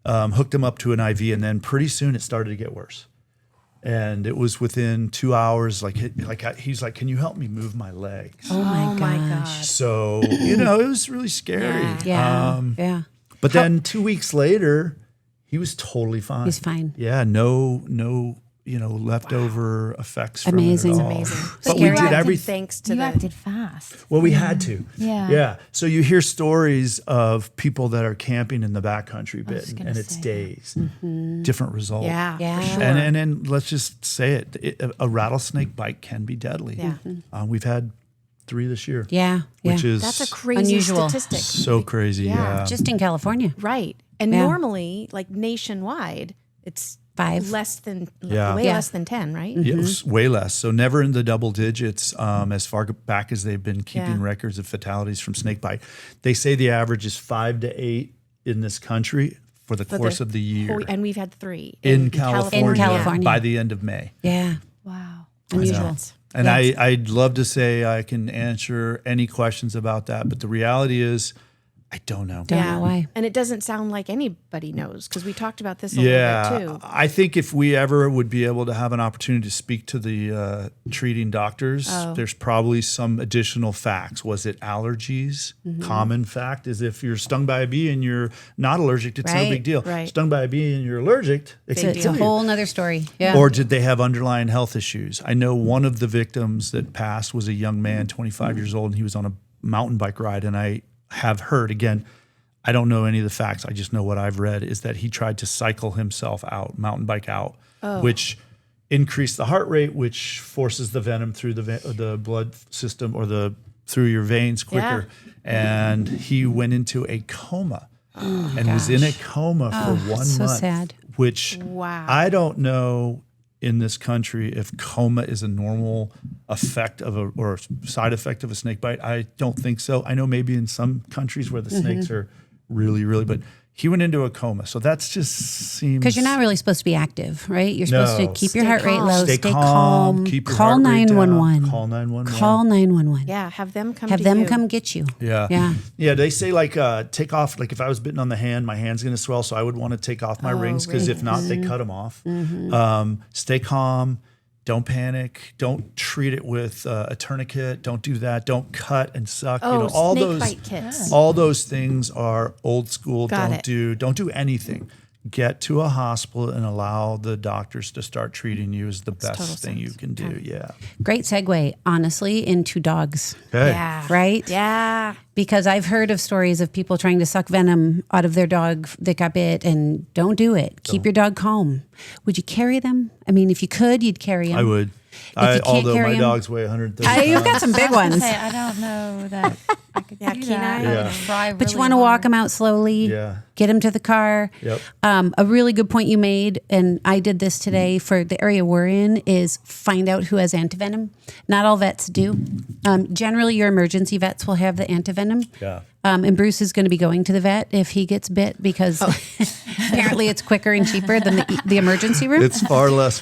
Hooked him up to an IV, and then pretty soon it started to get worse. And it was within 2 hours. He's like, "Can you help me move my legs?" Oh my gosh. So it was really scary. Yeah. But then 2 weeks later, he was totally fine. He's fine. Yeah, no, leftover effects from Amazing. it at all. Amazing. But we Scary did acted everything. thanks to You the acted fast. Well, we had to. Yeah. So you hear stories of people that are camping in the backcountry bitten, gonna and it's say days, different result. Yeah. Yeah. For sure. And let's just say it, a rattlesnake bite can be deadly. Yeah. We've had 3 this year. Yeah. Which is That's a crazy Unusual. statistic. so crazy. Yeah. Just in California. Right. And normally, like nationwide, it's 5. less than Yeah. way Yeah. less than 10, right? It was way less. So never in the double digits as far back as they've been keeping records of fatalities from snake bite. They say the average is 5 to 8 in this country for the course of the year. And we've had 3 in California, In California. by the end of May. Yeah. Wow. Unusual. And I'd love to say I can answer any questions about that, but the reality is I don't know. Don't know why. And it doesn't sound like anybody knows, because we talked about this a little bit too. I think if we ever would be able to have an opportunity to speak to the treating doctors, there's probably some additional facts. Was it allergies? Common fact is if you're stung by a bee and you're not allergic, it's no big deal. Right. Stung by a bee and you're allergic, It's a whole nother story. Yeah. Or did they have underlying health issues? I know one of the victims that passed was a young man, 25 years old, and he was on a mountain bike ride, and I have heard, again, I don't know any of the facts, I just know what I've read, is that he tried to cycle himself out, mountain bike out, which increased the heart rate, which forces the venom through the blood system or through your veins quicker. And he went into a coma and was in a coma for 1 month. So sad. Which I don't know in this country if coma is a normal effect of or a side effect of a snake bite. I don't think so. I know maybe in some countries where the snakes are really, really, but he went into a coma. So that's just seems... Because you're not really supposed to be active, right? You're supposed to keep your heart rate low, stay calm, keep your call heart rate 911. down, call 911. Call 911. Yeah, have them come Have to them you. come get you. Yeah. They say like take off, like if I was bitten on the hand, my hand's going to swell. So I would want to take off my rings because if not, they cut them off. Stay calm. Don't panic. Don't treat it with a tourniquet. Don't do that. Don't cut and suck. All snake those bite kits. all those things are old school. Got it. Don't do anything. Get to a hospital and allow the doctors to start treating you is the best thing you can do. Yeah. Great segue, honestly, into dogs. Okay. Yeah. Right? Yeah. Because I've heard of stories of people trying to suck venom out of their dog that got bit, and don't do it. Keep your dog calm. Would you carry them? I mean, if you could, you'd carry them. I would. Although my dogs weigh 130 pounds. You've got some big ones. I don't know that I could do Kenai. that. Yeah. Try But you really want to walk hard. them out slowly. Yeah. Get them to the car. Yep. A really good point you made, and I did this today for the area we're in, is find out who has antivenom. Not all vets do. Generally, your emergency vets will have the antivenom. Yeah. And Bruce is going to be going to the vet if he gets bit because apparently it's quicker and cheaper than the emergency room. It's far less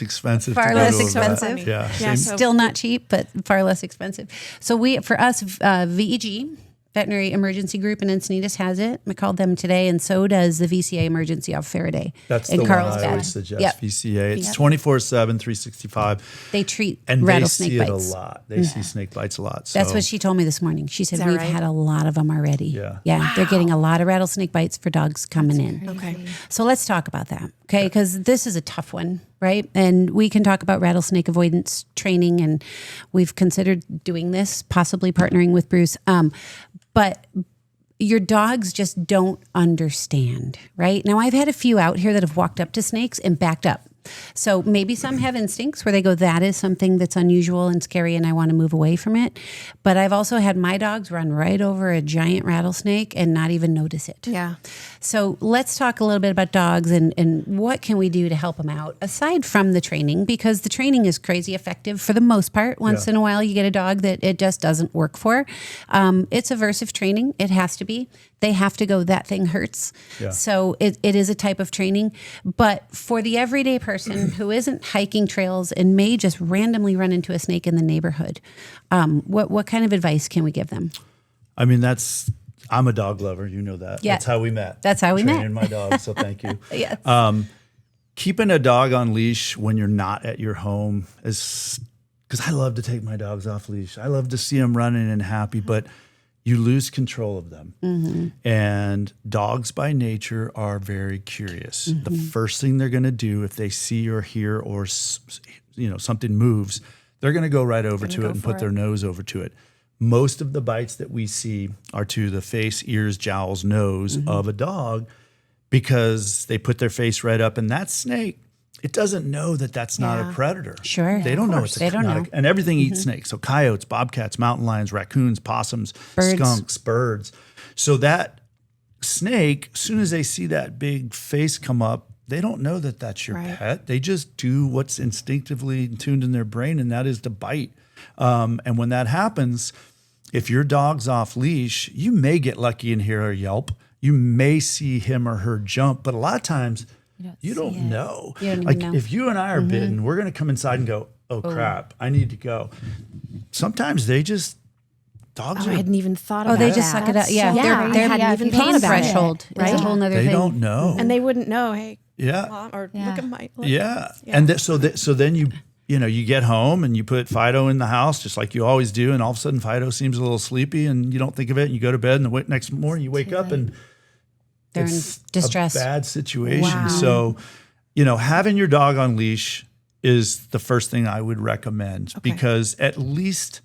expensive. Far to go less to a vet. expensive. Yeah. Yeah, Same- Still not cheap, but far less expensive. So for us, VEG, Veterinary Emergency Group in Encinitas has it. I called them today, and so does the VCA Emergency off Faraday. That's in the one I Carlsbad. always suggest, Yep. VCA. It's 24/7, 365. They treat And they rattlesnake see bites. it a lot. They see snake bites a lot. So. That's what she told me this morning. She said, that we've right? had a lot of them already. Yeah. Yeah. They're getting a lot of rattlesnake bites for dogs coming in. Okay. So let's talk about that. Okay. Because this is a tough one, right? And we can talk about rattlesnake avoidance training, and we've considered doing this, possibly partnering with Bruce. But your dogs just don't understand, right? Now, I've had a few out here that have walked up to snakes and backed up. So maybe some have instincts where they go, that is something that's unusual and scary and I want to move away from it. But I've also had my dogs run right over a giant rattlesnake and not even notice it. Yeah. So let's talk a little bit about dogs and what can we do to help them out aside from the training, because the training is crazy effective for the most part. Once in a while you get a dog that it just doesn't work for. It's aversive training. It has to be. They have to go, that thing hurts. Yeah. So it is a type of training. But for the everyday person who isn't hiking trails and may just randomly run into a snake in the neighborhood, what kind of advice can we give them? I mean, I'm a dog lover. You know that. Yeah. That's how we met. That's how we met. Training my dog. So thank you. Yes. Keeping a dog on leash when you're not at your home is, because I love to take my dogs off leash. I love to see them running and happy, but you lose control of them. Mm-hmm. And dogs by nature are very curious. The first thing they're going to do if they see or hear or something moves, they're going to go right over to it and put their nose over to it. Most of the bites that we see are to the face, ears, jowls, nose of a dog because they put their face right up, and that snake, it doesn't know that that's not a predator. Sure. They don't know it's They don't know. and everything eats snakes. So coyotes, bobcats, mountain lions, raccoons, possums, Birds. skunks, birds. So that snake, as soon as they see that big face come up, they don't know that that's your pet. They just do what's instinctively tuned in their brain, and that is to bite. And when that happens, if your dog's off leash, you may get lucky and hear a yelp. You may see him or her jump, but a lot of times you don't know. You don't like even know. if you and I are bitten, we're going to come inside and go, oh crap, I need to go. Sometimes they just dogs I are, hadn't even thought Oh, about they that. just suck it up. Yeah, Yeah, I their hadn't even pain thought about it. threshold is Right. a whole nother they thing. don't know. And they wouldn't know, hey, Yeah. Mom, or Yeah. look at my look. Yeah. And so then you get home and you put Fido in the house just like you always do. And all of a sudden Fido seems a little sleepy and you don't think of it. And you go to bed and the next morning you wake up and They're in it's distress. a bad situation. Wow. So, having your dog on leash is the first thing I would recommend because at least,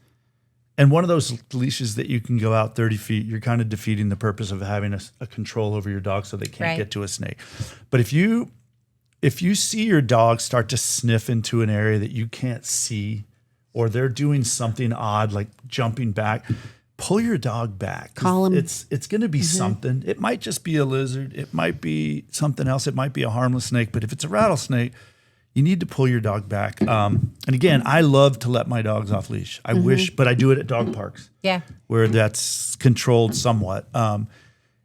and one of those leashes that you can go out 30 feet, you're kind of defeating the purpose of having a control over your dog so they can't Right. get to a snake. But if you see your dog start to sniff into an area that you can't see, or they're doing something odd like jumping back, pull your dog back. Call 'em. It's going to be something. It might just be a lizard. It might be something else. It might be a harmless snake. But if it's a rattlesnake, you need to pull your dog back. And again, I love to let my dogs off leash. I wish, but I do it at dog parks. Yeah. Where that's controlled somewhat.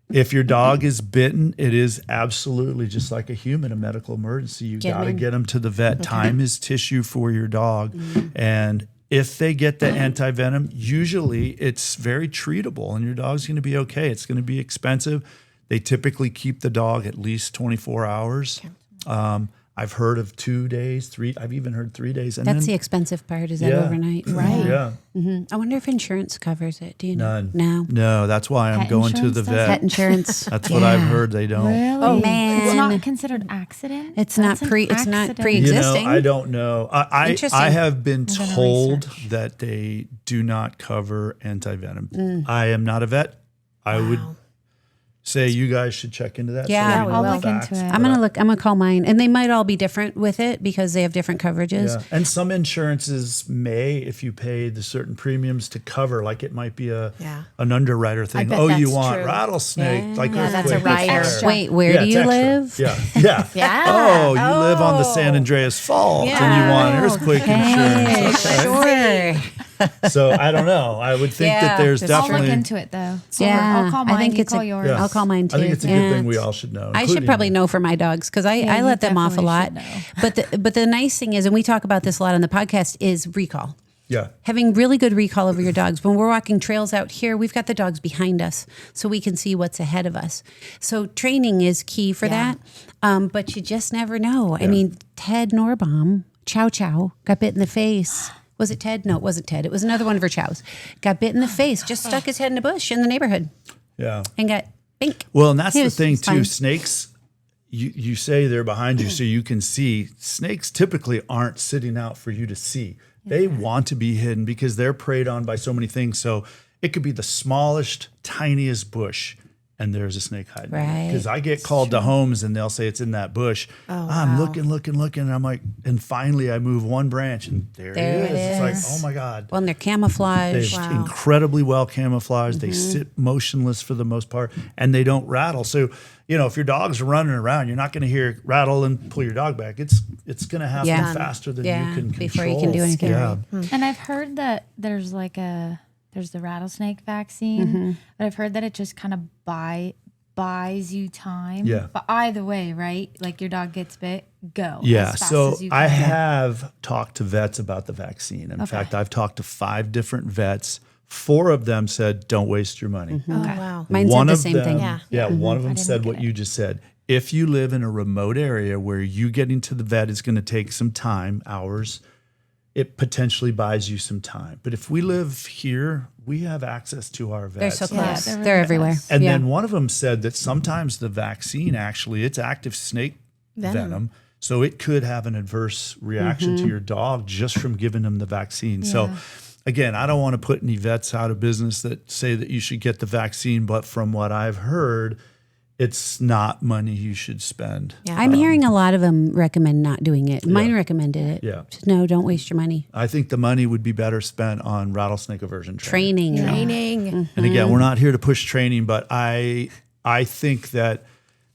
If your dog is bitten, it is absolutely just like a human, a medical emergency. You got to get them to the vet. Time is tissue for your dog. And if they get the anti-venom, usually it's very treatable and your dog's going to be okay. It's going to be expensive. They typically keep the dog at least 24 hours. I've heard of 2 days, 3. I've even heard 3 days. And That's the then, expensive part, is that overnight. Right. Yeah. I wonder if insurance covers it. Do you know? None. No, that's why I'm Pet going to insurance the does vet. Pet insurance. That's what I've heard. They don't. Really? Oh, man. It's not considered accident? It's not That's an it's not accident. pre-existing. I don't know. Interesting. I have been gonna told research. that they do not cover anti-venom. I am not a vet. I would say you guys should check into that. Yeah, so you know I'll the look into facts, it. but I'm gonna call mine, and they might all be different with it because they have different coverages. Yeah. And some insurances may, if you pay the certain premiums to cover, like it might be an underwriter thing. bet Oh, you that's want true. rattlesnake, like Yeah, that's a earthquake rider. repair. Wait, where do it's you extra. live? Yeah. Yeah. Oh, you live on the San Andreas Fault and you want earthquake insurance. Okay. Sure. So I don't know. I would think that there's just- I'll definitely. look into it though. So Yeah, I'll call mine. I think you it's call yours. Yeah. I'll call mine too. I think it's a good thing we all should know. I should including probably you. know for my dogs because I you let them off a lot. definitely should But the nice thing is, and we talk about this a lot on the podcast, is recall. Yeah. Having really good recall over your dogs. When we're walking trails out here, we've got the dogs behind us so we can see what's ahead of us. So training is key for that. But you just never know. I mean, Ted Norbaum, Chow Chow, got bit in the face. Was it Ted? No, it wasn't Ted. It was another one of her chows. Got bit in the face, just stuck his head in a bush in the neighborhood Yeah. and got bink. Well, and that's He the was thing too. fine. Snakes, you say they're behind you so you can see. Snakes typically aren't sitting out for you to see. They want to be hidden because they're preyed on by so many things. So it could be the smallest, tiniest bush, and there's a snake hiding. Right. Because I get called to homes and they'll say it's in that bush. I'm looking, and I'm like, and finally I move one branch and there There it it is. It's like, is. oh my God. Well, and they're camouflaged. They're incredibly well camouflaged. They sit motionless for the most part, and they don't rattle. So, if your dog's running around, you're not going to hear rattle and pull your dog back. It's going to happen Yeah. faster than Yeah, you can control. before you can do anything. Yeah. And I've heard that there's the rattlesnake vaccine, but I've heard that it just kind of buys you time. Yeah. But either way, right? Like your dog gets bit, go. Yeah. as fast So as you I can. have talked to vets about the vaccine. In fact, I've talked to 5 different vets. 4 of them said, "Don't waste your money." Oh, wow. Mine said One the of same them, thing. one of them said what you just said. If you live in a remote area where you getting to the vet is going to take some time, hours, it potentially buys you some time. But if we live here, we have access to our They're vets. so close. they're They're really everywhere. close. And Yeah. then one of them said that sometimes the vaccine actually, it's active snake venom. So it could have an adverse reaction to your dog just from giving them the vaccine. So again, I don't want to put any vets out of business that say that you should get the vaccine, but from what I've heard, it's not money you should spend. Yeah. I'm hearing a lot of them recommend not doing it. Mine recommended it. Yeah. Just, no, don't waste your money. I think the money would be better spent on rattlesnake aversion training. Training. And again, we're not here to push training, but I think that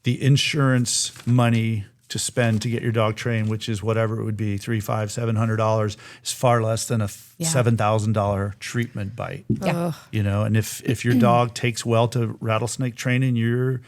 the insurance money to spend to get your dog trained, which is whatever it would be, $300, $500, $700, is far less than a $7,000 treatment bite. Yeah. And if your dog takes well to rattlesnake training, you're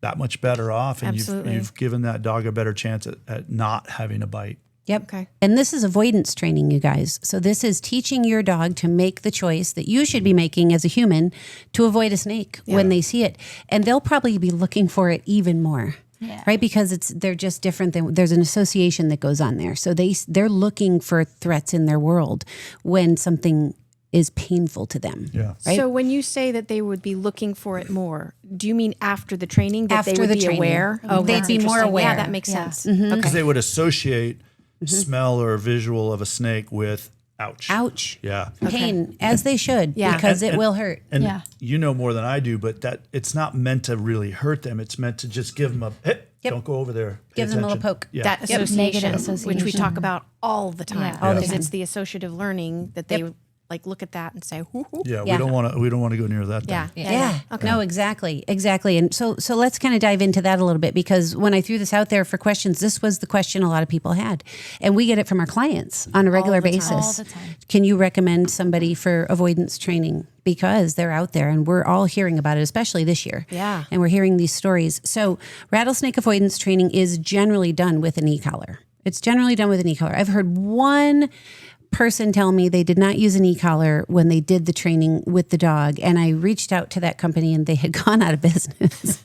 that much better off, and Absolutely. you've given that dog a better chance at not having a bite. Yep. Okay. And this is avoidance training, you guys. So this is teaching your dog to make the choice that you should be making as a human to avoid a snake when they see it. And they'll probably be looking for it even more. Yeah. Right? Because they're just different. There's an association that goes on there. So they're looking for threats in their world when something is painful to them. Yeah. Right? So when you say that they would be looking for it more, do you mean after the training that After they would the be training. aware? Oh, They'd that's be more interesting. aware. Yeah, that makes Yeah. sense. Because they would associate smell or visual of a snake with ouch. Ouch. Yeah. Pain, as they should, Yeah. because it will hurt. And Yeah. you know more than I do, but that it's not meant to really hurt them. It's meant to just give them a, hey, don't go over there. Pay Give them a little attention. poke. Yeah. That association, Negative which we association. talk about all the time. Yeah. All the Because time. it's the associative learning that they like look at that and say, "Hoo-hoo." Yeah, Yeah. we don't want to go near that. Yeah. Thing. Yeah. Okay. No, exactly. And so let's kind of dive into that a little bit, because when I threw this out there for questions, this was the question a lot of people had. And we get it from our clients on a regular the time. basis. All the time. Can you recommend somebody for avoidance training? Because they're out there and we're all hearing about it, especially this year. Yeah. And we're hearing these stories. So rattlesnake avoidance training is generally done with an e-collar. It's generally done with an e-collar. I've heard one person tell me they did not use an e-collar when they did the training with the dog, and I reached out to that company and they had gone out of business.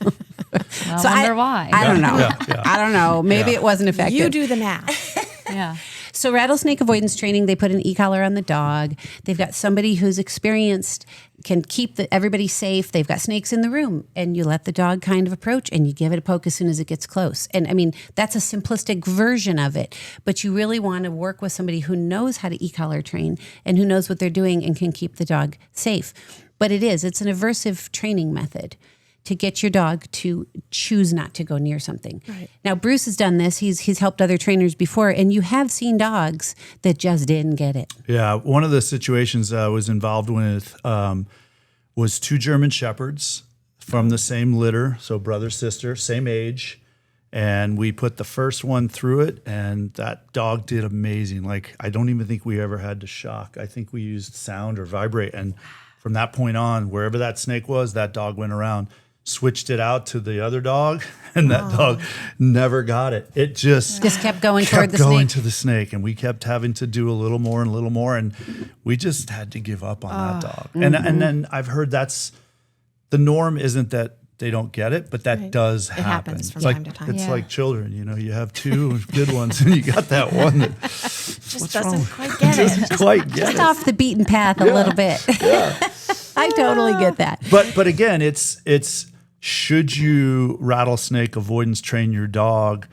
I wonder why. I don't know. Yeah. I don't know. Maybe it wasn't effective. You do the math. Yeah. So rattlesnake avoidance training, they put an e-collar on the dog. They've got somebody who's experienced, can keep everybody safe. They've got snakes in the room, and you let the dog kind of approach and you give it a poke as soon as it gets close. And I mean, that's a simplistic version of it, but you really want to work with somebody who knows how to e-collar train and who knows what they're doing and can keep the dog safe. But it's an aversive training method to get your dog to choose not to go near something. Right. Now, Bruce has done this. He's helped other trainers before, and you have seen dogs that just didn't get it. Yeah, one of the situations I was involved with was 2 German Shepherds from the same litter, so brother, sister, same age. And we put the first one through it, and that dog did amazing. Like, I don't even think we ever had to shock. I think we used sound or vibrate. And from that point on, wherever that snake was, that dog went around. Switched it out to the other dog, and that dog never got it. It just Kept going toward the going snake. to the snake, and we kept having to do a little more and a little more, and we just had to give up on that dog. And then I've heard that's the norm. Isn't that they don't get it, but that does happen. happens from It's like, time to time. It's Yeah. like children. You have 2 good ones, and you got that one that Just doesn't quite get it. doesn't quite get Just it. off the beaten path a little bit. I totally get that. But again, it's should you rattlesnake avoidance train your dog?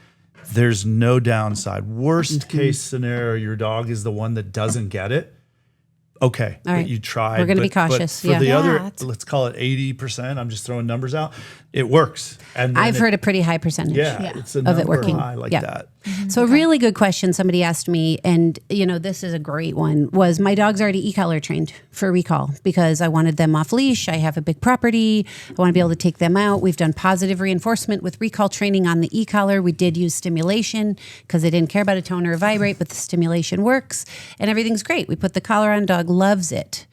There's no downside. Worst case scenario, your dog is the one that doesn't get it. Okay, All right. but you tried. We're gonna be but cautious, for yeah. the Yeah, other, it's- let's call it 80%. I'm just throwing numbers out. It works. And then I've heard a pretty high percentage. Yeah, it's a of number it working. high like Yeah. that. So a really good question somebody asked me, and this is a great one, was my dog's already e-collar trained for recall because I wanted them off leash. I have a big property. I want to be able to take them out. We've done positive reinforcement with recall training on the e-collar. We did use stimulation because they didn't care about a tone or a vibrate, but the stimulation works and everything's great. We put the collar on, dog loves it.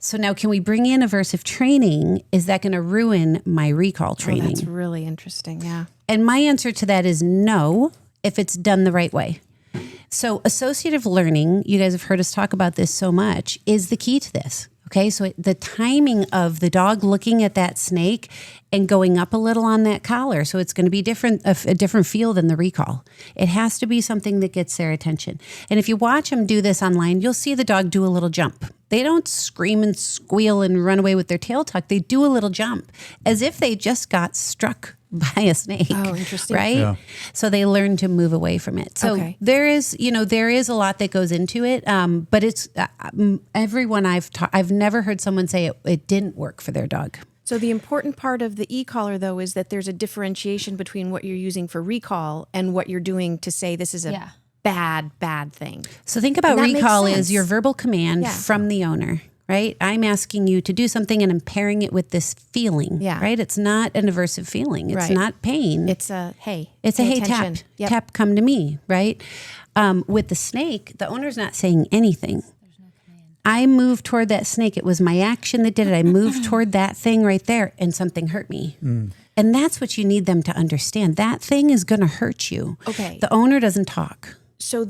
So now can we bring in aversive training? Is that going to ruin my recall Oh, training? that's really interesting. Yeah. And my answer to that is no, if it's done the right way. So associative learning, you guys have heard us talk about this so much, is the key to this. Okay, so the timing of the dog looking at that snake and going up a little on that collar, so it's going to be different, a different feel than the recall. It has to be something that gets their attention. And if you watch them do this online, you'll see the dog do a little jump. They don't scream and squeal and run away with their tail tucked. They do a little jump as if they just got struck by a snake. Oh, interesting. Right? Yeah. So they learn to move away from it. So Okay. there is a lot that goes into it. But it's everyone I've never heard someone say it didn't work for their dog. So the important part of the e-collar, though, is that there's a differentiation between what you're using for recall and what you're doing to say this is a bad thing. So think about And that makes recall sense. is your verbal command Yeah. from the owner, right? I'm asking you to do something and I'm pairing it with this feeling, Yeah. right? It's not an aversive feeling. It's Right. not pain. It's a, hey. It's a pay hey, attention. tap, Yep. tap, come to me, right? With the snake, the owner's not saying anything. I moved toward that snake. It was my action that did it. I moved toward that thing right there, and something hurt me. And that's what you need them to understand. That thing is going to hurt you. Okay. The owner doesn't talk. So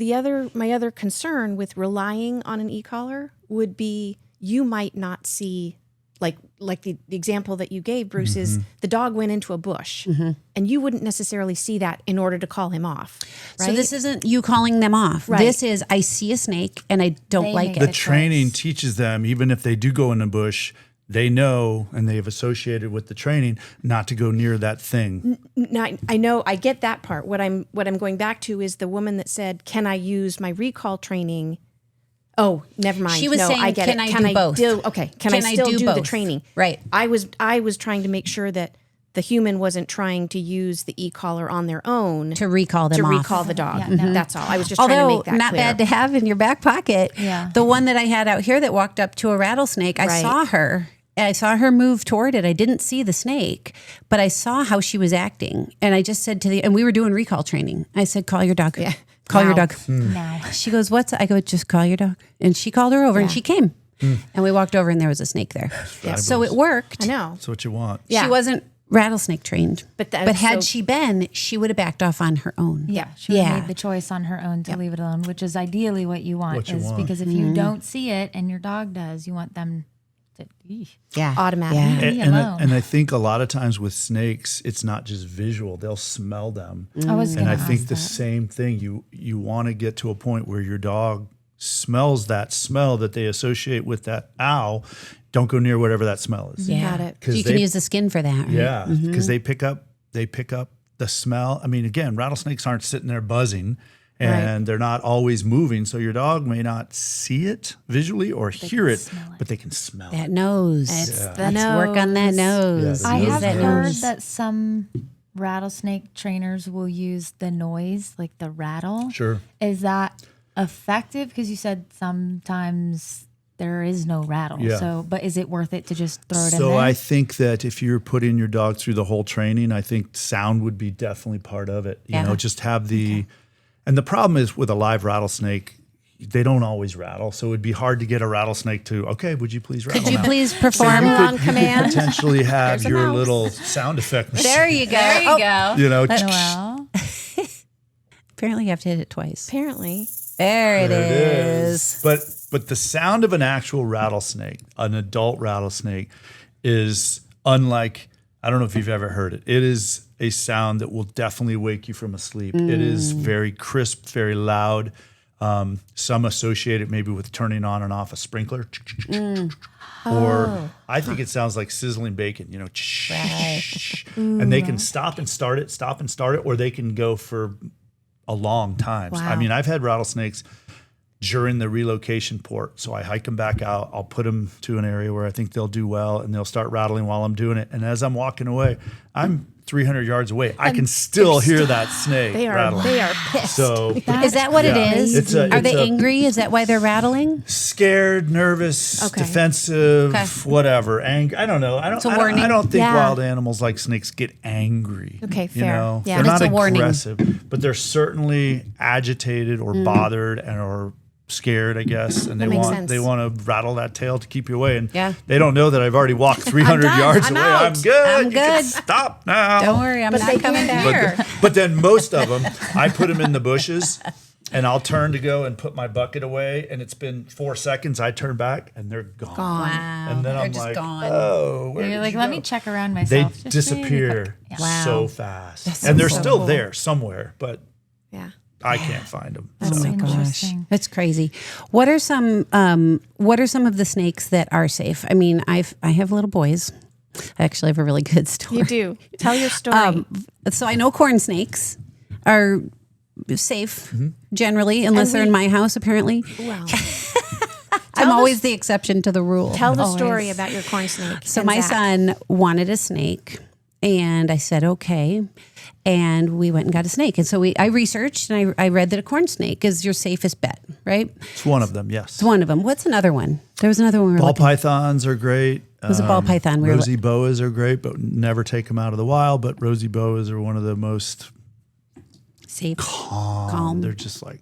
my other concern with relying on an e-collar would be you might not see, like the example that you gave, Bruce, is the dog went into a bush, and you wouldn't necessarily see that in order to call him off. Right? So this isn't you calling them off. Right. This is I see a snake and I don't They like make it. The choice. training teaches them, even if they do go in the bush, they know and they have associated with the training not to go near that thing. Now, I know I get that part. What I'm going back to is the woman that said, "Can I use my recall training?" Oh, never mind. She was saying, I get "Can it. I do both?" Okay. Can I still do the both? training? Right. I was trying to make sure that the human wasn't trying to use the e-collar on their own to recall them to off. recall the dog. Yeah, no. That's all. I was just trying Although to make that not clear. bad to have in your back pocket. Yeah. The one that I had out here that walked up to a rattlesnake, I Right. saw her. I saw her move toward it. I didn't see the snake, but I saw how she was acting. And I just said and we were doing recall training. I said, call your dog. Yeah. Call your Wow. dog. Now. She goes, what's, I go, just call your dog. And she called her over and she came. And we walked over and there was a snake there. So it worked. I know. That's what you want. Yeah. She wasn't rattlesnake trained. But had so- she been, she would have backed off on her own. Yeah, she would have Yeah. made the choice on her own to leave it alone, which is ideally what you want. What you is want. because if you don't see it and your dog does, you want them to. Yeah. Automatic. Yeah. Leave me And alone. I think a lot of times with snakes, it's not just visual; they'll smell them. I was And gonna I think ask the that. same thing. You want to get to a point where your dog smells that smell that they associate with that owl. Don't go near whatever that smell is. Yeah. Got it. So you can use the skin for that. Right? Yeah, because they pick up the smell. I mean, again, rattlesnakes aren't sitting there buzzing, and they're not always moving. So your dog may not see it visually or hear it, but they can smell That it. nose. It's the Let's work on that nose. Yeah, I Use have that heard nose. that some rattlesnake trainers will use the noise, like the rattle. Sure. Is that effective? Because you said sometimes there is no rattle. Yeah. So, but is it worth it to just throw it in So there? I think that if you're putting your dog through the whole training, I think sound would be definitely part of it. You Yeah. know, just have the, and the problem is with a live rattlesnake, they don't always rattle. So it'd be hard to get a rattlesnake to, okay, would you please rattle Could you now? please So perform? you on could command? potentially have There's a your mouse. little sound effect machine. There you go. there you go. You know, Well, Apparently you have to hit it twice. Apparently. There it There it is. But the sound of an actual rattlesnake, an adult rattlesnake, is unlike, I don't know if you've ever heard it. It is a sound that will definitely wake you from a sleep. It is very crisp, very loud. Some associate it maybe with turning on and off a sprinkler. Or I think it sounds like sizzling bacon, you know. And they can stop and start it, or they can go for a long time. Wow. I mean, I've had rattlesnakes during the relocation port. So I hike them back out. I'll put them to an area where I think they'll do well, and they'll start rattling while I'm doing it. And as I'm walking away, I'm 300 yards away. I can still hear that snake They are rattling. pissed. So Is that what Yeah. it is? It's a- Are it's they a- angry? Is that why they're rattling? scared, nervous, Okay. defensive, Okay. whatever. Angry. I don't know. I don't. a warning. I don't think Yeah. wild animals like snakes get angry. Okay, You fair. know, Yeah. they're It's not a warning. aggressive, but they're certainly agitated or bothered and or scared, I guess, and That makes they sense. want to rattle that tail to keep you away. And Yeah. they don't know that I've already walked 300 done. yards I'm away. out. I'm good. I'm You can good. stop now. Don't worry, I'm But they not coming can back. hear. But then most of them, I put them in the bushes, and I'll turn to go and put my bucket away, and it's been 4 seconds. I turn back, and they're gone. Gone. Wow. And then they're I'm just like, gone. oh, where you're did like, you let go? me check around They myself. Just disappear Wow. so fast, That's and they're so still cool. there somewhere, but Yeah. I can't find them. Oh my gosh, Interesting. that's crazy. What are some of the snakes that are safe? I mean, I have little boys. I actually have a really good story. You do. Tell your story. So I know corn snakes are safe generally, unless they're in my house. Apparently, Wow. I'm always the exception to the rule. Tell the Always. story about your corn snake. So and my Zach. son wanted a snake, and I said okay, and we went and got a snake. And so I researched and I read that a corn snake is your safest bet, right? It's one of them, yes. It's one of them. What's another one? There was another one. We were Ball looking. pythons are great. It was a ball python. We were Rosy boas are great, but never take them out of the wild. But rosy boas are one of the most Safe, calm. They're just like,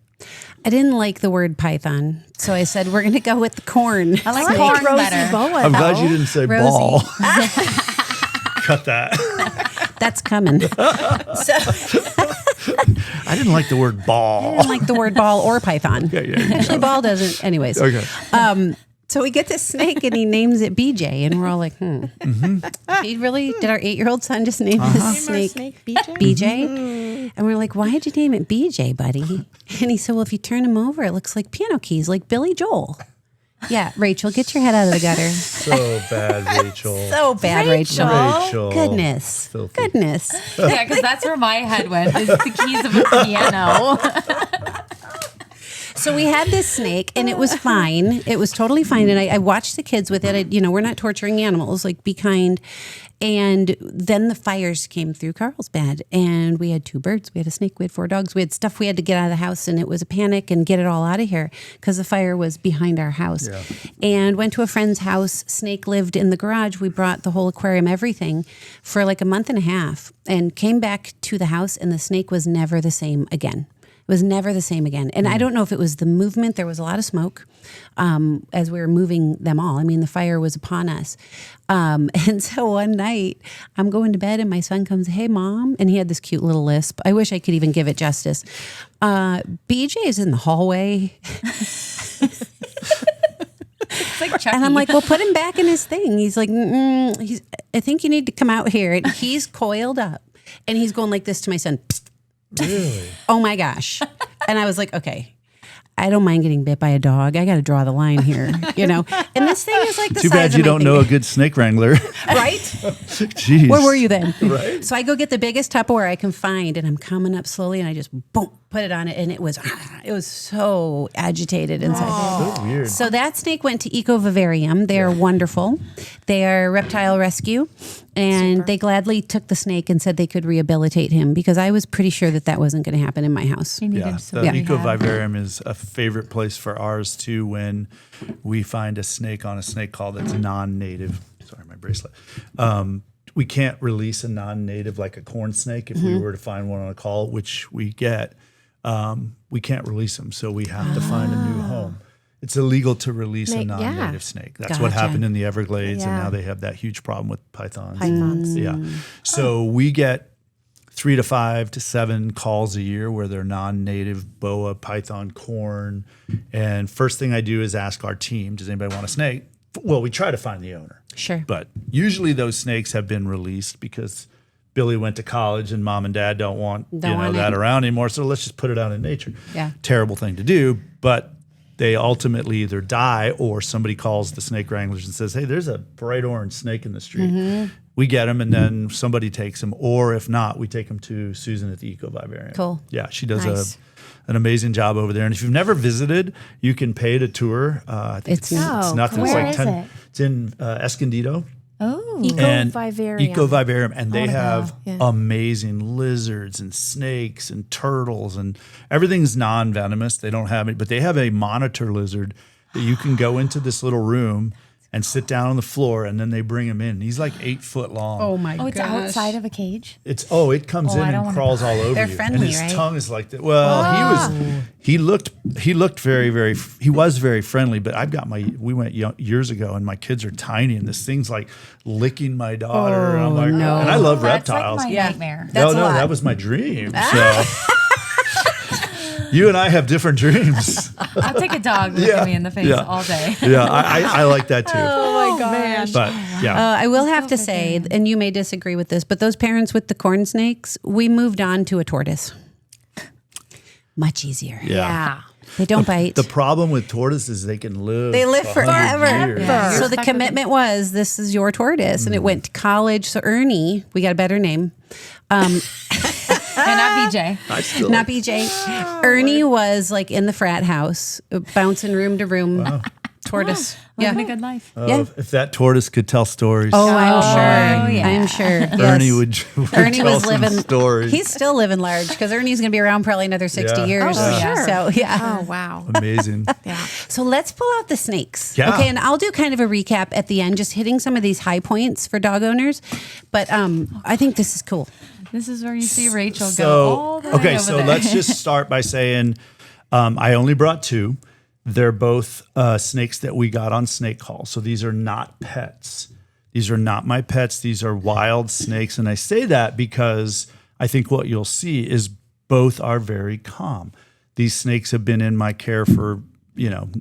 I didn't like the word python, so I said we're going to go with the corn. I like I corn like Rosie better. Boa. I'm glad though. you didn't say Rosie. ball. Cut that. That's coming. So I didn't like the word I ball. didn't like the word ball or python. Actually, ball doesn't. Anyways. Okay. So we get this snake and he names it BJ, and we're all like, He really did. Our 8-year-old son just name his snake BJ. BJ, and we're like, why'd you name it BJ, buddy? And he said, well, if you turn him over, it looks like piano keys, like Billy Joel. Yeah, Rachel, get your head out of the gutter. So bad, Rachel. So bad, Rachel. Rachel. Goodness. Filthy. Goodness. Yeah, because that's where my head went, is the keys of a piano. So we had this snake and it was fine. It was totally fine. And I watched the kids with it. We're not torturing animals, like be kind. And then the fires came through Carlsbad and we had 2 birds. We had a snake. We had 4 dogs. We had stuff we had to get out of the house, and it was a panic and get it all out of here because the fire was behind our house. Yeah. And went to a friend's house. Snake lived in the garage. We brought the whole aquarium, everything, for like a month and a half, and came back to the house, and the snake was never the same again. It was never the same again. And I don't know if it was the movement. There was a lot of smoke as we were moving them all. I mean, the fire was upon us. And so one night I'm going to bed and my son comes, hey, Mom. And he had this cute little lisp. I wish I could even give it justice. BJ is in the hallway. It's like Chucky. And I'm like, well, put him back in his thing. He's like, I think you need to come out here. And he's coiled up and he's going like this to my son. Really? Oh my gosh. And I was like, okay, I don't mind getting bit by a dog. I got to draw the line here, And this thing is like the Too size bad of you my don't finger. know a good snake wrangler. Right? Jeez. Where were you then? Right. So I go get the biggest Tupperware I can find, and I'm coming up slowly, and I just boom, put it on it, and it was so agitated inside. So weird. So that snake went to Ecovivarium. They are wonderful. They are reptile rescue, and they gladly took the snake and said they could rehabilitate him because I was pretty sure that wasn't going to happen in my house. You needed Yeah, some the rehab. Ecovivarium is a favorite place for ours too when we find a snake on a snake call that's non-native. Sorry, my bracelet. We can't release a non-native like a corn snake if we were to find one on a call, which we get. We can't release them, so we have to find a new home. It's illegal to release a non-native snake. That's what happened in the Everglades, and now they have that huge problem with pythons. Yeah. So we get 3 to 5 to 7 calls a year where they're non-native boa, python, corn. And first thing I do is ask our team, does anybody want a snake? Well, we try to find the owner. Sure. But usually those snakes have been released because Billy went to college and Mom and Dad don't want that around anymore. So let's just put it out in nature. Yeah. Terrible thing to do. But they ultimately either die or somebody calls the snake wranglers and says, hey, there's a bright orange snake in the street. We get him, and then somebody takes him. Or if not, we take him to Susan at the Ecovivarium. Cool. Yeah, she does an amazing job over there. And if you've never visited, you can pay to tour. I think it's nothing. Where it's is like it? It's in Escondido. Oh. Ecovivarium. And they have amazing lizards and snakes and turtles, and everything's non-venomous. They don't have it, but they have a monitor lizard that you can go into this little room and sit down on the floor, and then they bring him in. He's like 8 foot long. Oh my gosh. It's outside of a cage? It comes in and crawls all over They're you. friendly, and his right? tongue is like that. Well, he looked very, very, he was very friendly, but we went years ago and my kids are tiny and this thing's like licking my daughter. And I'm like, no. And I love That's reptiles. like my nightmare. That's a lot. That was my dream. So you and I have different dreams. I'll take a dog looking me in the face all day. Yeah, I like that too. Oh my gosh. But yeah. I will have to say, and you may disagree with this, but those parents with the corn snakes, we moved on to a tortoise. Much easier. Yeah. They don't bite. The problem with tortoises is they can live. They live 100 forever. years. Yeah. So the commitment was, this is your tortoise. And it went to college. So Ernie, we got a better name. And not BJ. I still Not BJ. Ernie was like in the frat house, bouncing room to room. Tortoise. Living a good life. If that tortoise could tell stories. Oh, I'm sure. yeah. I'm sure. Yes. Ernie would Ernie tell was some living. stories. He's still living large because Ernie's going to be around probably another 60 Yeah. years. Oh, sure. So yeah. Oh, wow. Amazing. Yeah. So let's pull out the snakes. Yeah. Okay, and I'll do kind of a recap at the end, just hitting some of these high points for dog owners. But I think this is cool. This is where you see Rachel go all the way over so there. let's just start by saying I only brought 2. They're both snakes that we got on snake call. So these are not pets. These are not my pets. These are wild snakes. And I say that because I think what you'll see is both are very calm. These snakes have been in my care for,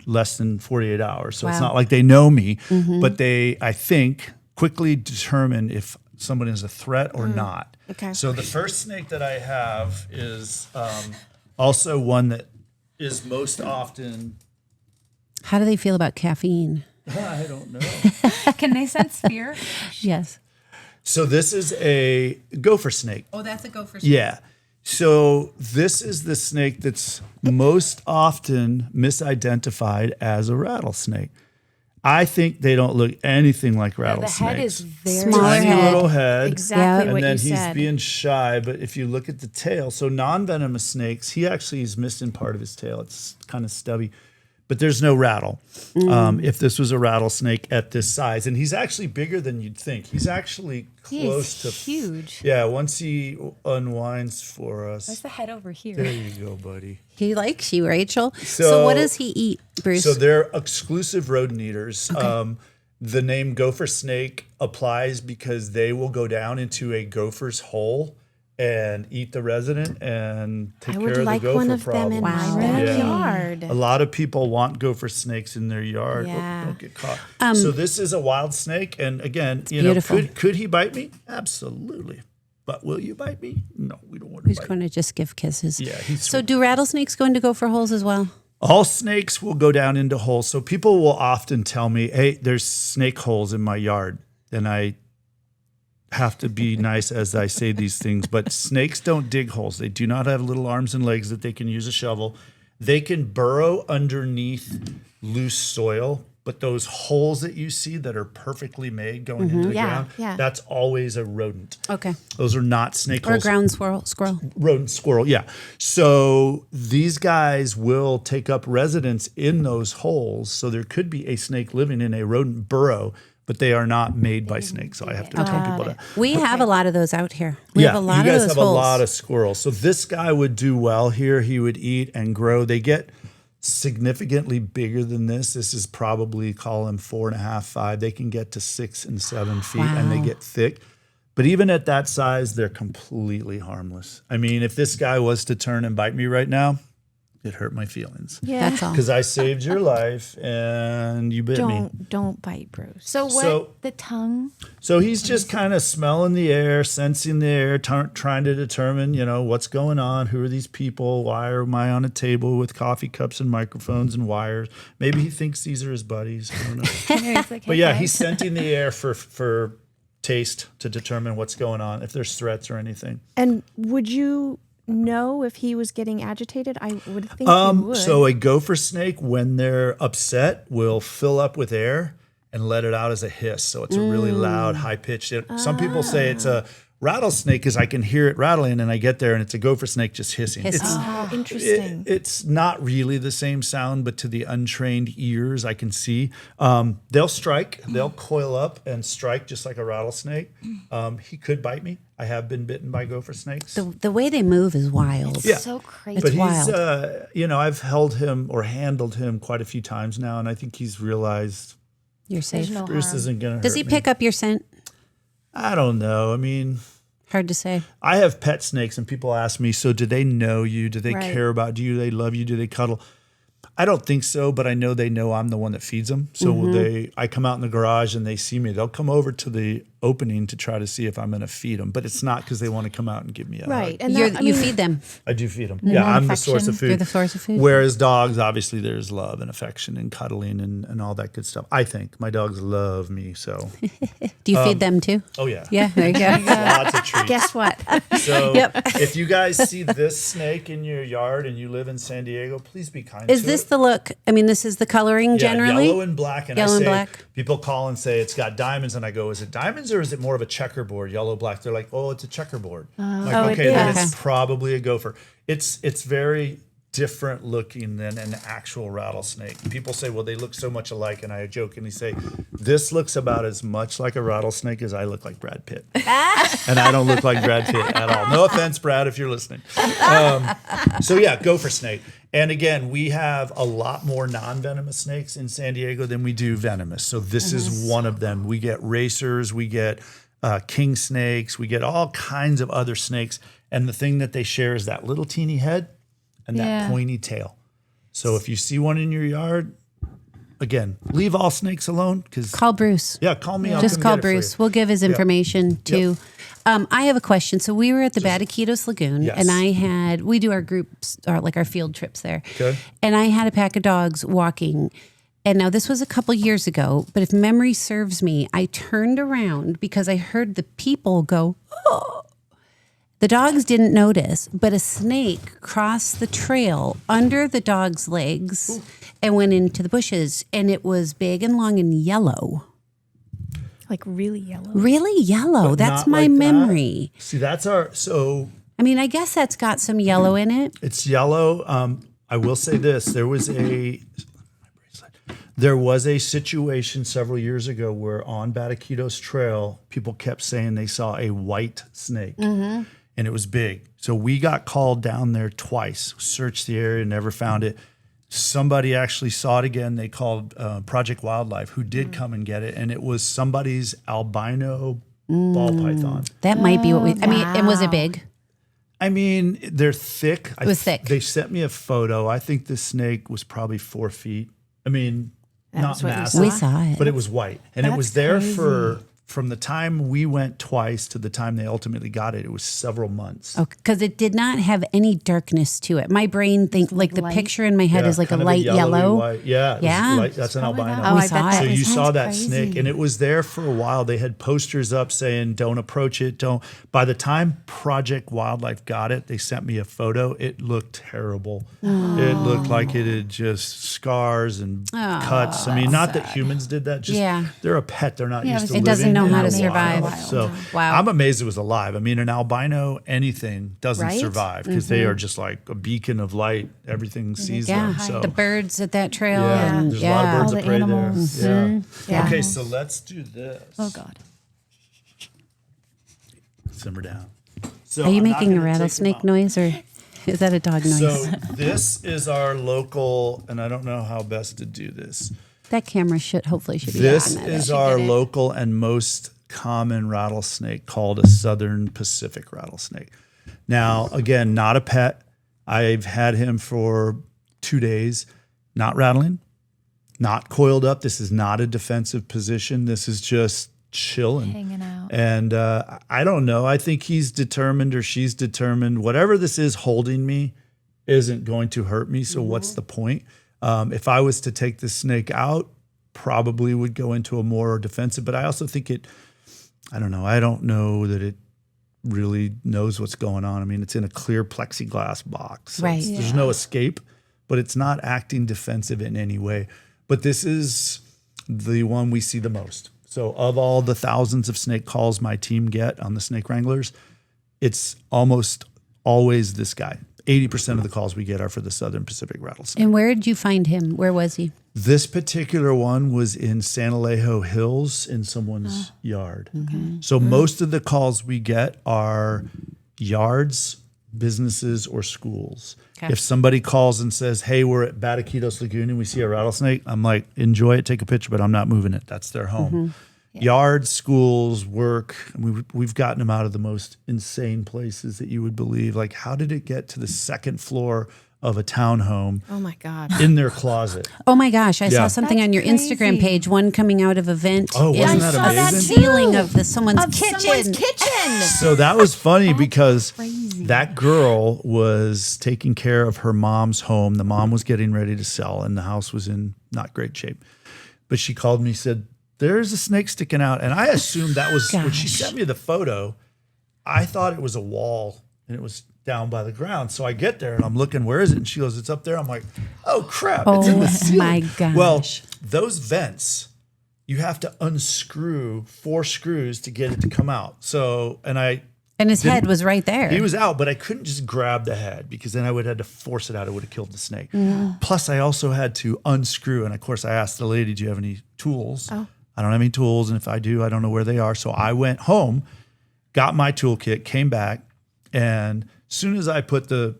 less than 48 hours. So it's not like they know me, but they, I think, quickly determine if someone is a threat or not. Okay. So the first snake that I have is also one that is most often. How do they feel about caffeine? I don't know. Can they sense fear? Yes. So this is a gopher snake. Oh, that's a gopher snake. Yeah. So this is the snake that's most often misidentified as a rattlesnake. I think they don't look anything like rattlesnakes. The head is very Smaller Tiny head. little head. Exactly Yeah. what And then you he's said. being shy, but if you look at the tail, so non-venomous snakes, he actually is missing part of his tail. It's kind of stubby, but there's no rattle. If this was a rattlesnake at this size, and he's actually bigger than you'd think. He's actually close to huge. Yeah, once he unwinds for Where's us. the head over here? There you go, buddy. He likes you, Rachel. So So- what does he eat, Bruce? So they're exclusive rodent eaters. The name gopher snake applies because they will go down into a gopher's hole and eat the resident and take I care would of like the gopher one of problem. them in Wow. my Yeah. backyard. A lot of people want gopher snakes in their yard. Oh, Yeah. don't get caught. So this is a wild snake, and again, beautiful. could he bite me? Absolutely. But will you bite me? No, we don't want to He's bite. going to just give kisses. Yeah, he's So sweet. do rattlesnakes go into gopher holes as well? All snakes will go down into holes. So people will often tell me, "Hey, there's snake holes in my yard," and I have to be nice as I say these things, but snakes don't dig holes. They do not have little arms and legs that they can use a shovel. They can burrow underneath loose soil, but those holes that you see that are perfectly made going into the Yeah, ground, yeah. that's always a rodent. Okay. Those are not snake Or a holes. ground squirrel. Rodent, squirrel, yeah. So these guys will take up residence in those holes. So there could be a snake living in a rodent burrow, but they are not made by snakes. So I have to tell people that. We have a lot of those out here. We have a lot you of guys those have holes. a lot of squirrels. So this guy would do well here. He would eat and grow. They get significantly bigger than this. This is probably, call them 4.5, 5. They can get to 6 and 7 feet, and they Wow. get thick. But even at that size, they're completely harmless. I mean, if this guy was to turn and bite me right now, it hurt my feelings. Yeah. That's all. Because I saved your life and you bit me. Don't bite, Bruce. So what? So- the tongue? So he's just kind of smelling the air, sensing the air, trying to determine, what's going on. Who are these people? Why am I on a table with coffee cups and microphones and wires? Maybe he thinks these are his buddies. I don't know. It's like, But yeah, hey, he's scenting the air for taste to determine what's going on, if there's threats or anything. And would you know if he was getting agitated? I would think you would. So a gopher snake, when they're upset, will fill up with air and let it out as a hiss. So it's a really loud, high pitched. Some people say it's a rattlesnake because I can hear it rattling, and I get there and it's a gopher snake just hissing. Hissing. It's Oh, interesting. it's not really the same sound, but to the untrained ears, I can see. They'll strike, they'll coil up and strike just like a rattlesnake. He could bite me. I have been bitten by gopher snakes. The way they move is wild. Yeah. so crazy. But wild. he's, I've held him or handled him quite a few times now, and I think he's realized You're safe. There's no Bruce harm. isn't going to hurt Does he me. pick up your scent? I don't know. I mean, Hard to say. I have pet snakes, and people ask me, so do they know you? Do they Right. care about you? Do they love you? Do they cuddle? I don't think so, but I know they know I'm the one that feeds them. So I come out in the garage and they see me. They'll come over to the opening to try to see if I'm going to feed them, but it's not because they want to come out and give me a Right. hug. And You that, feed them. I do feed them. Yeah, I'm the source of affection. food. You're the source of food. Whereas dogs, obviously, there's love and affection and cuddling and all that good stuff. I think my dogs love me. So, Do you feed them too? oh yeah, Yeah, there you go. lots of treats. guess what? So, Yep. if you guys see this snake in your yard and you live in San Diego, please be kind. Is to this it. the look? I mean, this is the coloring Yeah, generally? yellow and black? And Yellow I and say, black. people call and say it's got diamonds, and I go, is it diamonds or is it more of a checkerboard, yellow black? They're like, oh, it's a checkerboard. I'm like, Oh, it okay, then is. it's probably a gopher. It's very different looking than an actual rattlesnake. People say, well, they look so much alike, and I jokingly say, this looks about as much like a rattlesnake as I look like Brad Pitt. And I don't look like Brad Pitt at all. No offense, Brad, if you're listening. So yeah, gopher snake. And again, we have a lot more non-venomous snakes in San Diego than we do venomous. So this is one of them. We get racers, we get king snakes. We get all kinds of other snakes. And the thing that they share is that little teeny head and that pointy tail. So if you see one in your yard, again, leave all snakes alone. Call Bruce. Yeah, call me. Just call Bruce. We'll give his information too. I have a question. So we were at the Bataquitos Lagoon, and we do our groups, or like our field trips there. Okay. And I had a pack of dogs walking. And now this was a couple years ago, but if memory serves me, I turned around because I heard the people go, oh. The dogs didn't notice, but a snake crossed the trail under the dog's legs and went into the bushes. And it was big and long and yellow. Like really yellow. Really yellow. But that's not my like memory. That. See, that's so. I mean, I guess that's got some yellow in it. It's yellow. I will say this. There was a situation several years ago where on Bataquitos Trail, people kept saying they saw a white snake. Mm-hmm. And it was big. So we got called down there twice, searched the area, never found it. Somebody actually saw it again. They called Project Wildlife, who did come and get it. And it was somebody's albino ball python. That might be what we, I mean, and was it big? I mean, they're thick. It was thick. They sent me a photo. I think the snake was probably 4 feet. I mean, not massive. We saw it. But it was white. And it was there from the time we went twice to the time they ultimately got it, it was several months. Oh, because it did not have any darkness to it. My brain thinks like the picture in my head is like a light yellow. White. Yeah. That's an albino. Oh, I saw it. So you saw that snake, and it was there for a while. They had posters up saying, don't approach it. Don't. By the time Project Wildlife got it, they sent me a photo. It looked terrible. Oh. It looked like it had just scars and cuts. I mean, not that humans did that. Just they're a pet. They're not used to living. It doesn't know how to survive. So I'm amazed it was alive. I mean, an albino anything doesn't survive because they are just like a beacon of light. Everything sees them. So the birds at that trail. Yeah, and there's a lot of birds all of the prey animals. there. Mm-hmm. Yeah. Okay, so let's do this. Oh God. Simmer down. So are you making a rattlesnake noise, or is that a dog noise? So this is our local, and I don't know how best to do this. That camera hopefully should be This on. is our local and most common rattlesnake called a southern Pacific rattlesnake. Now, again, not a pet. I've had him for 2 days, not rattling, not coiled up. This is not a defensive position. This is just chilling. Hanging out. And I don't know. I think he's determined or she's determined. Whatever this is holding me isn't going to hurt me. So what's the point? If I was to take the snake out, probably would go into a more defensive. But I also think I don't know. I don't know that it really knows what's going on. I mean, it's in a clear plexiglass box. So there's no escape, but it's not acting defensive in any way. But this is the one we see the most. So of all the thousands of snake calls my team get on the Snake Wranglers, it's almost always this guy. 80% of the calls we get are for the Southern Pacific rattlesnake. And where did you find him? Where was he? This particular one was in San Alejo Hills in someone's yard. Okay. So most of the calls we get are yards, businesses, or schools. Okay. If somebody calls and says, hey, we're at Bataquitos Lagoon and we see a rattlesnake, I'm like, enjoy it, take a picture, but I'm not moving it. That's their home. Mm-hmm. Yeah. Yards, schools, work. We've gotten them out of the most insane places that you would believe. Like, how did it get to the second floor of a townhome? Oh my God! In their closet. Oh my gosh! I saw something on your Instagram page. One coming out of a vent. Oh, wasn't that amazing? That ceiling of someone's kitchen. So that was funny because that girl was taking care of her mom's home. The mom was getting ready to sell, and the house was in not great shape. But she called me, said, there's a snake sticking out. And I assumed that was, when she sent me the photo, I thought it was a wall and it was down by the ground. So I get there and I'm looking, where is it? And she goes, it's up there. I'm like, oh crap, it's in the ceiling. My gosh. Well, those vents, you have to unscrew 4 screws to get it to come out. So, and his head was right there. He was out, but I couldn't just grab the head because then I would have had to force it out. It would have killed the snake. Mm. Plus, I also had to unscrew. And of course, I asked the lady, do you have any tools? Oh. I don't have any tools. And if I do, I don't know where they are. So I went home, got my toolkit, came back. And as soon as I put the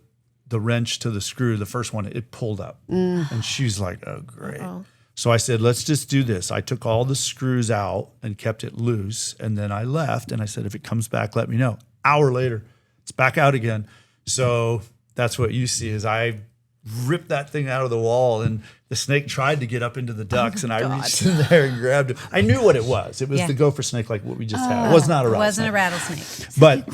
wrench to the screw, the first one, it pulled up. Mm. And she's like, oh, great. Uh-oh. So I said, let's just do this. I took all the screws out and kept it loose. And then I left and I said, if it comes back, let me know. Hour later, it's back out again. So that's what you see is I ripped that thing out of the wall and the snake tried to get up into the ducks and I reached in there and grabbed it. I knew what it was. It was the gopher snake like what we just had. It was not a rattlesnake. It wasn't a rattlesnake. But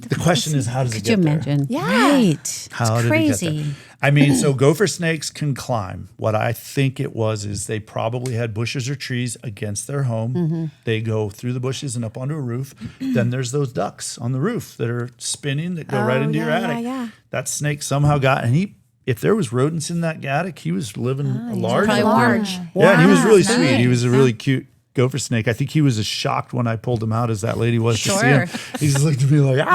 the question is, how does it get there? Could you imagine? Yeah. Right. How it's did crazy. it get there? I mean, so gopher snakes can climb. What I think it was is they probably had bushes or trees against their home. They go through the bushes and up onto a roof. Then there's those ducks on the roof that are spinning that go right into your attic. Yeah. That snake somehow got, and if there was rodents in that attic, he was living a large. Probably large. Yeah, and he was really Wow. sweet. He was a really cute gopher snake. I think he was as shocked when I pulled him out as that lady was to see him. He just looked at me like,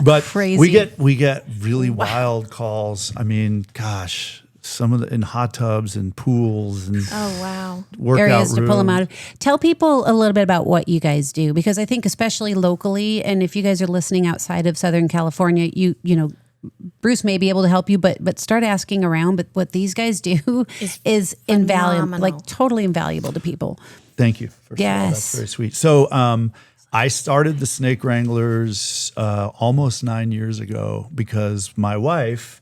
But crazy. we get really wild calls. I mean, gosh, some of the in hot tubs and pools and Oh, wow. workout Areas to pull them rooms. out of. Tell people a little bit about what you guys do, because I think especially locally, and if you guys are listening outside of Southern California, you know, Bruce may be able to help you, but start asking around. But what these guys do is invaluable, phenomenal. like totally invaluable to people. Thank you. First of all, Yes. that's very sweet. So I started the Snake Wranglers almost 9 years ago because my wife,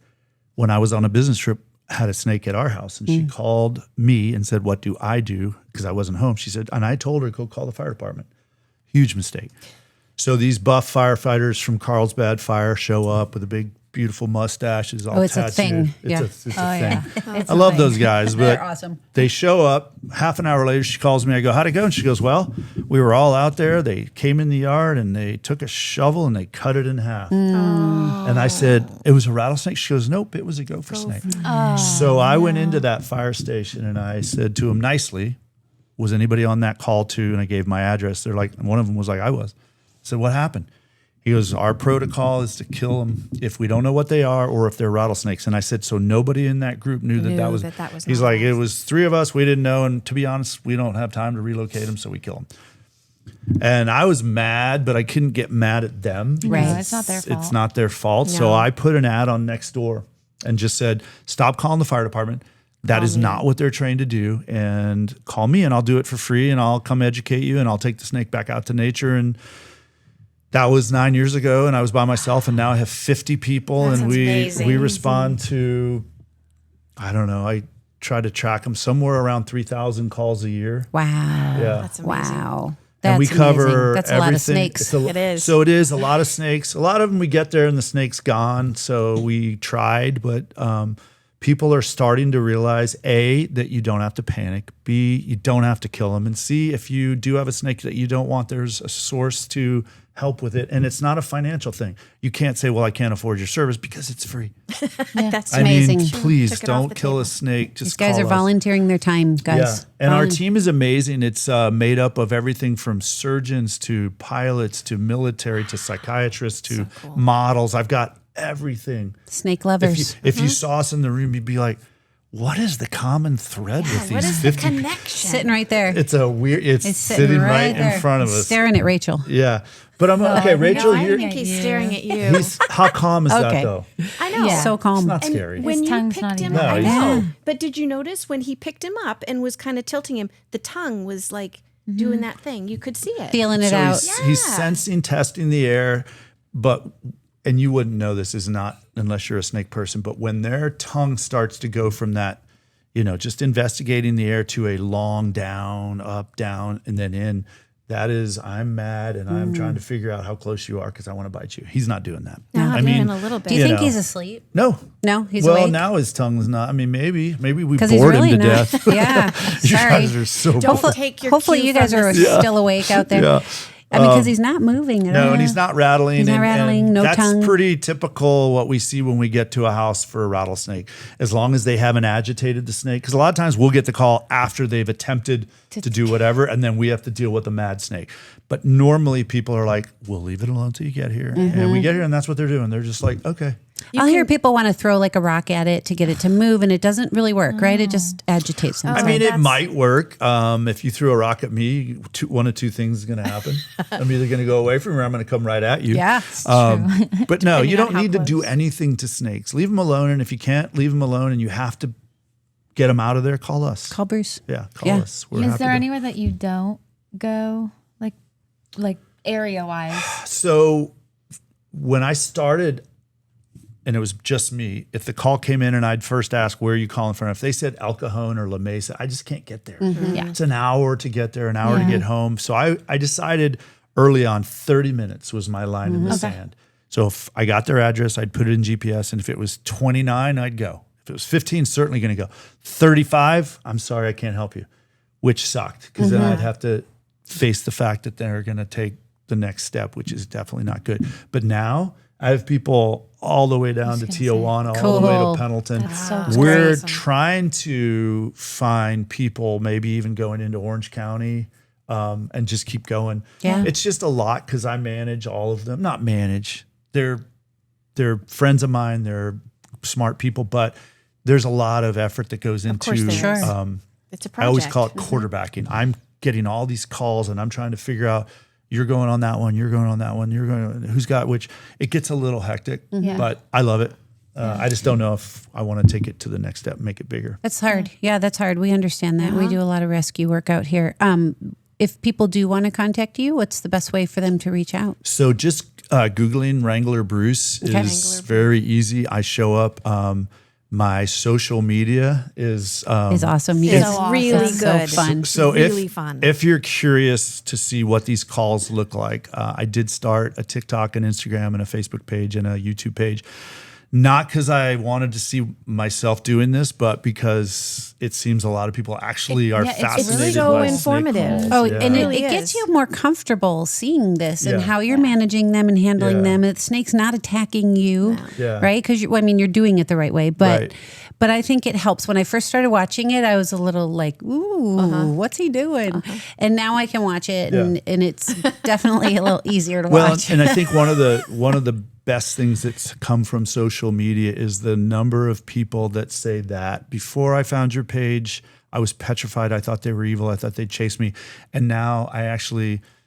when I was on a business trip, had a snake at our house. And she called me and said, what do I do? Because I wasn't home. She said, and I told her, go call the fire department. Huge mistake. So these buff firefighters from Carlsbad Fire show up with a big, beautiful mustaches, all it's a tattooed. thing. It's Yeah. a thing. It's I love those guys, but They're awesome. they show up. Half an hour later, she calls me. I go, how'd it go? And she goes, well, we were all out there. They came in the yard and they took a shovel and they cut it in half. And I said, it was a rattlesnake? She goes, nope, it was a gopher snake. So I went into that fire station and I said to them nicely, was anybody on that call too? And I gave my address. They're like, one of them was like, I was. I said, what happened? He goes, our protocol is to kill them if we don't know what they are or if they're rattlesnakes. And I said, so nobody in that group knew that was. He's like, it was 3 of us. We didn't know. And to be honest, we don't have time to relocate them, so we kill them. And I was mad, but I couldn't get mad at them. Right. No, it's not their fault. It's not their fault. So No. I put an ad on Nextdoor and just said, stop calling the fire department. That is not what they're trained to do. And call me and I'll do it for free and I'll come educate you and I'll take the snake back out to nature. And that was 9 years ago, and I was by myself, and now I have 50 people, and we amazing. respond to, I don't know, I try to track them somewhere around 3,000 calls a year. Wow. Yeah. That's amazing. Wow. And That's we cover amazing. That's a lot of everything. snakes. It is. So it is a lot of snakes. A lot of them we get there and the snake's gone. So we tried, but people are starting to realize, A, that you don't have to panic. B, you don't have to kill them. And C, if you do have a snake that you don't want, there's a source to help with it. And it's not a financial thing. You can't say, well, I can't afford your service because it's free. That's I mean, amazing. please Took it off don't the kill table. a snake. Just These guys call are us. volunteering their time, guys. Yeah, and our team is amazing. It's made up of everything from surgeons to pilots to military to psychiatrists to models. I've got everything. Snake lovers. If you saw us in the room, you'd be like, what is the common thread with What these is the 50 people? connection? Sitting right there. It's a weird, it's sitting right there. in front of us. Staring at Rachel. Yeah. But I'm okay, Rachel, no, I you're, think He's you. staring at you. how calm is that Okay. though? I know. Yeah. So calm. It's not And scary. when His you tongue's picked not him even up, I out. know. Yeah. But did you notice when he picked him up and was kind of tilting him, the tongue was like doing that thing. You could see it. Feeling it So out. he's sensing, testing the air, and you wouldn't know this is not unless you're a snake person, but when their tongue starts to go from that, just investigating the air to a long down, up, down, and then in, that is, I'm mad and I'm trying to figure out how close you are because I want to bite you. He's not doing that. Not even a little bit. Do you think know. he's asleep? No. No, he's well, awake? now his tongue's not. I mean, maybe we Because he's bored really him to not. death. Yeah. You Sorry. guys are so Don't bored. take your Hopefully cue you guys from are this. still awake out there. Yeah. I mean, because he's not moving at all. No, and he's not rattling. He's not rattling, no that's tongue. pretty typical what we see when we get to a house for a rattlesnake, as long as they haven't agitated the snake. Because a lot of times we'll get the call after they've attempted to do whatever, and then we have to deal with the mad snake. But normally people are like, we'll leave it alone until you get here. And we get here, and that's what they're doing. They're just like, okay. I'll hear people want to throw like a rock at it to get it to move, and it doesn't really work, right? It just agitates them. I mean, it might work. If you threw a rock at me, one of two things is going to happen. I'm either going to go away from you or I'm going to come right at you. Yeah. But no, you on don't how need to do close. anything to snakes. Leave them alone. And if you can't leave them alone and you have to get them out of there, call us. Call Bruce. Yeah, call us. We're Is happy there to- anywhere that you don't go, like area wise? So when I started, and it was just me, if the call came in and I'd first ask, where are you calling from? If they said El Cajon or La Mesa, I just can't get there. Yeah. It's an hour to get there, an hour to get home. So I decided early on 30 minutes was my line in the sand. So if I got their address, I'd put it in GPS. And if it was 29, I'd go. If it was 15, certainly going to go. 35, I'm sorry, I can't help you, which sucked because then I'd have to face the fact that they're going to take the next step, which is definitely not good. But now I have people all the way down to Tijuana, all the way to Pendleton. That's so We're awesome. trying to find people, maybe even going into Orange County, and just keep going. Yeah. It's just a lot because I manage all of them. Not manage. They're friends of mine. They're smart people, but there's a lot of effort that goes into. course there is. Sure. It's a project. I always call it quarterbacking. I'm getting all these calls and I'm trying to figure out, you're going on that one, you're going on that one, you're going, who's got which. It gets a little hectic, but I love it. I just don't know if I want to take it to the next step, make it bigger. That's hard. Yeah, that's hard. We understand that. We do a lot of rescue work out here. If people do want to contact you, what's the best way for them to reach out? So just Googling Wrangler Bruce is very easy. I show up. My social media is awesome. It's So really awesome. good. So fun. So really fun. if you're curious to see what these calls look like, I did start a TikTok and Instagram and a Facebook page and a YouTube page. Not because I wanted to see myself doing this, but because it seems a lot of people actually are it's fascinated so by snake informative. calls. Oh, Yeah. and really it gets is. you more comfortable seeing this and Yeah. how you're managing them and handling Yeah. them. And the snake's not attacking you, Yeah. right? Because you're doing it the right way. But Right. but I think it helps. When I first started watching it, I was a little like, ooh, what's he doing? And now I can watch it, and it's definitely a little easier to watch. And I think one of the best things that's come from social media is the number of people that say that before I found your page, I was petrified. I thought they were evil. I thought they'd chase me. And now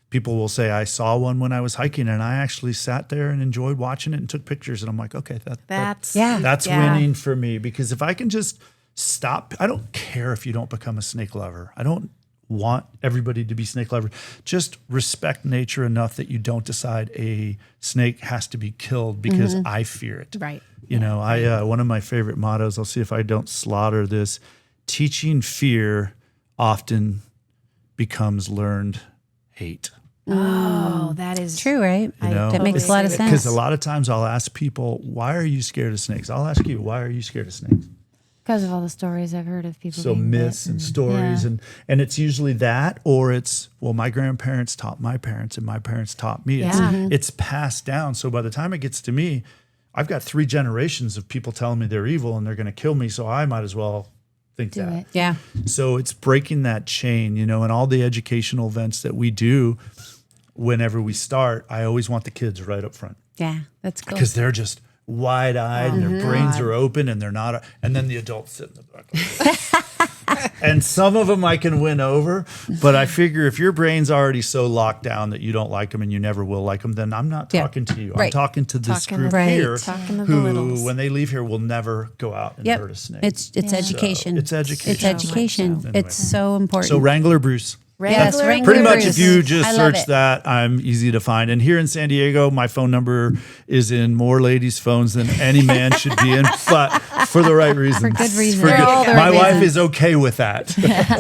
people will say, I saw one when I was hiking and I actually sat there and enjoyed watching it and took pictures. And I'm like, okay, that's winning for me, because if I can just stop, I don't care if you don't become a snake lover. I don't want everybody to be snake lovers. Just respect nature enough that you don't decide a snake has to be killed because I fear it. Right. You know, one of my favorite mottos, I'll see if I don't slaughter this, teaching fear often becomes learned hate. Oh, that is True, right? You know? That makes a lot of sense. Because a lot of times I'll ask people, why are you scared of snakes? I'll ask you, why are you scared of snakes? Because of all the stories I've heard of people. So being myths bit and stories, and it's usually that, or it's, well, my grandparents taught my parents and my parents taught me. It's passed down. So by the time it gets to me, I've got 3 generations of people telling me they're evil and they're going to kill me. So I might as well think do that. it. Yeah. So it's breaking that chain, you know, and all the educational events that we do, whenever we start, I always want the kids right up front Yeah, that's cool. because they're just wide-eyed and their brains are open and they're not, and then the adults sit in the back. And some of them I can win over, but I figure if your brain's already so locked down that you don't like them and you never will like them, then I'm not talking to you. I'm Right. talking to this Talking group to- Right. here Talking to the who, littles. when they leave here, will never go out and hurt a snake. It's education. it's education. It's education. so. It's so important. So Wrangler Bruce. Yes, Wrangler Wrangler Pretty much, Bruce. if you just I love search it. that, I'm easy to find. And here in San Diego, my phone number is in more ladies' phones than any man should be in, but for the right reasons. For good reasons. For For all the my right wife reasons. is okay with that.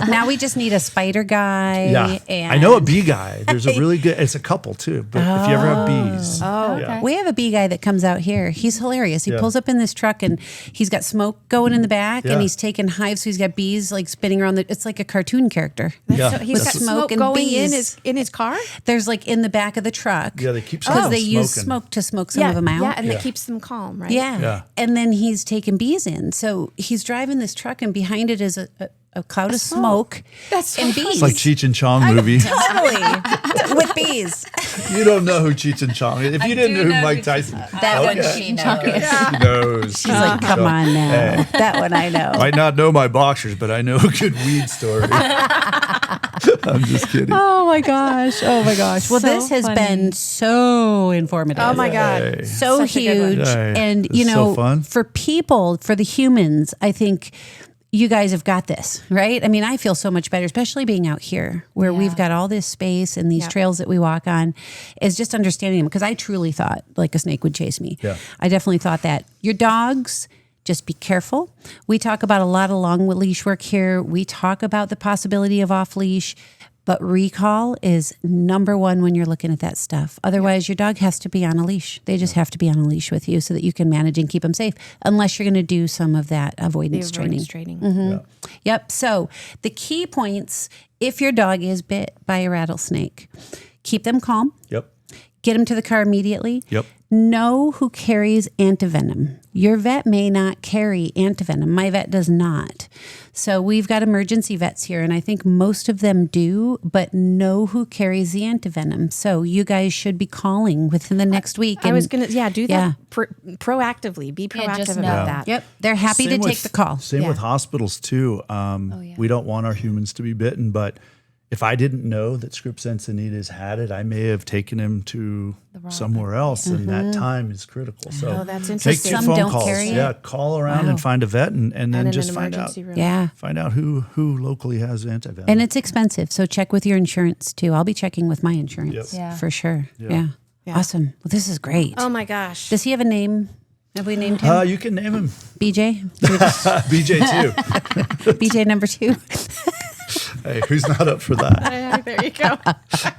Now we just need a spider guy. Yeah, And I know a bee guy. There's a really good. It's a couple too. But if you ever have bees, Okay. We have a bee guy that comes out here. He's hilarious. He Yeah. pulls up in this truck and he's got smoke going in the back Yeah. and he's taking hives. So he's got bees like spinning around. It's like a cartoon character. Yeah. So he's With got smoke smoke and going bees. in his car. There's like in the back of the truck. Yeah, they keep because some they use smoking. smoke to smoke some of them out. Yeah, and that keeps them calm, right? Yeah. Yeah. And then he's taking bees in. So he's driving this truck and behind it is a cloud of smoke That's and so bees. it's like Cheech and Chong movie. Totally. With bees. You don't know who Cheech and Chong is. If you didn't know who Mike Tyson, That one okay. she knows. She knows. She's like, come on now. That one I know. Might not know my boxers, but I know a good weed story. I'm just kidding. Oh my gosh. Oh my gosh. Well, So this has funny. been so informative. Oh my God. Hey. So Such a good one. huge. Yay. And, It's you so know, fun. for people, for the humans, I think, you guys have got this, right? I mean, I feel so much better, especially being out here where we've got all this space and these trails that we walk on, is just understanding them. Because I truly thought like a snake would chase me. Yeah. I definitely thought that. Your dogs, just be careful. We talk about a lot of long leash work here. We talk about the possibility of off leash. But recall is number one when you're looking at that stuff. Otherwise, your dog has to be on a leash. They just have to be on a leash with you so that you can manage and keep them safe, unless you're going to do some of that avoidance training. Yep. So the key points, if your dog is bit by a rattlesnake, keep them calm. Yep. Get them to the car immediately. Yep. Know who carries antivenom. Your vet may not carry antivenom. My vet does not. So we've got emergency vets here, and I think most of them do, but know who carries the antivenom. So you guys should be calling within the next week. I was going to, do that proactively. Be proactive about that. Yep. They're happy to take the call. Same with hospitals too. We don't want our humans to be bitten, but if I didn't know that Scripps Encinitas had it, I may have taken him to somewhere else, and that time is critical. So that's make interesting. 2 Some phone don't calls. carry it. Call around and find a vet, and then just find out. Room. Find out who locally has antivenom. And it's expensive, so check with your insurance too. I'll be checking with my insurance for sure. Yeah. Awesome. Well, this is great. Oh my gosh. Does he have a name? Have we named him? You can name him BJ? BJ too. BJ number 2? Hey, who's not up for that? There you go.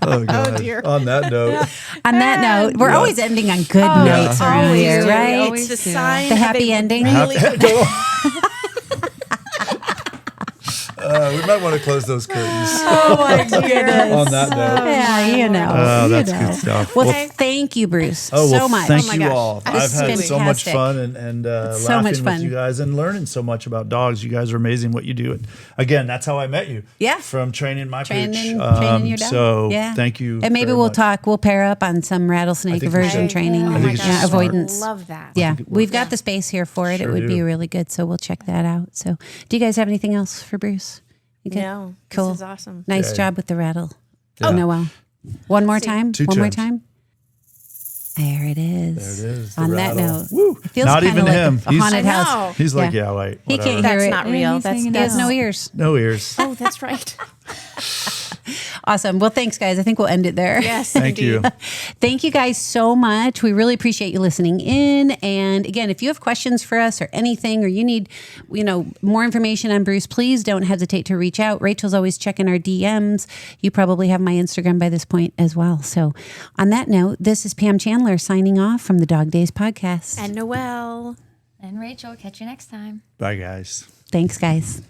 Oh, God. Oh, dear. On that note. On that note, we're always ending on good notes around here, right? It's the sign The of happy a ending. really good We might want to close those curtains. Oh my goodness. On that note. Yeah, you know. Oh, that's good stuff. Well, thank you, Bruce, so much. Thank my you gosh. all. This I've is had so much fantastic. fun and so laughing much fun. with you guys and learning so much about dogs. You guys are amazing what you do. And again, that's how I met you. Yeah. From training my Training pooch. your dog. So Yeah. thank you. And maybe very we'll much. talk. We'll pair up on some rattlesnake think we aversion should. training. Oh I think my it's gosh. smart. Avoidance. Love that. Yeah, it we've works. got the space here for it. Sure It would be do. really good. So we'll check that out. So, do you guys have anything else for Bruce? You good? No. Cool. This is awesome. Nice Okay. job with the rattle. Yeah. Noel. One more time. 2 One more times. time. There it is. There it is. the On that rattle. note, Woo. it feels Not kinda even like him. a haunted I house. know. He's like, Yeah. yeah, wait. He Whatever. can't hear That's it. not real. he's That's hanging He has out. no ears. No ears. Oh, that's right. Awesome. Well, thanks, guys. I think we'll end it there. Yes. Thank you. Thank you guys so much. We really appreciate you listening in. And again, if you have questions for us or anything, or you need, more information on Bruce, please don't hesitate to reach out. Rachel's always checking our DMs. You probably have my Instagram by this point as well. So on that note, this is Pam Chandler signing off from the Dog Days podcast. And Noelle. And Rachel, catch you next time. Bye, guys. Thanks, guys.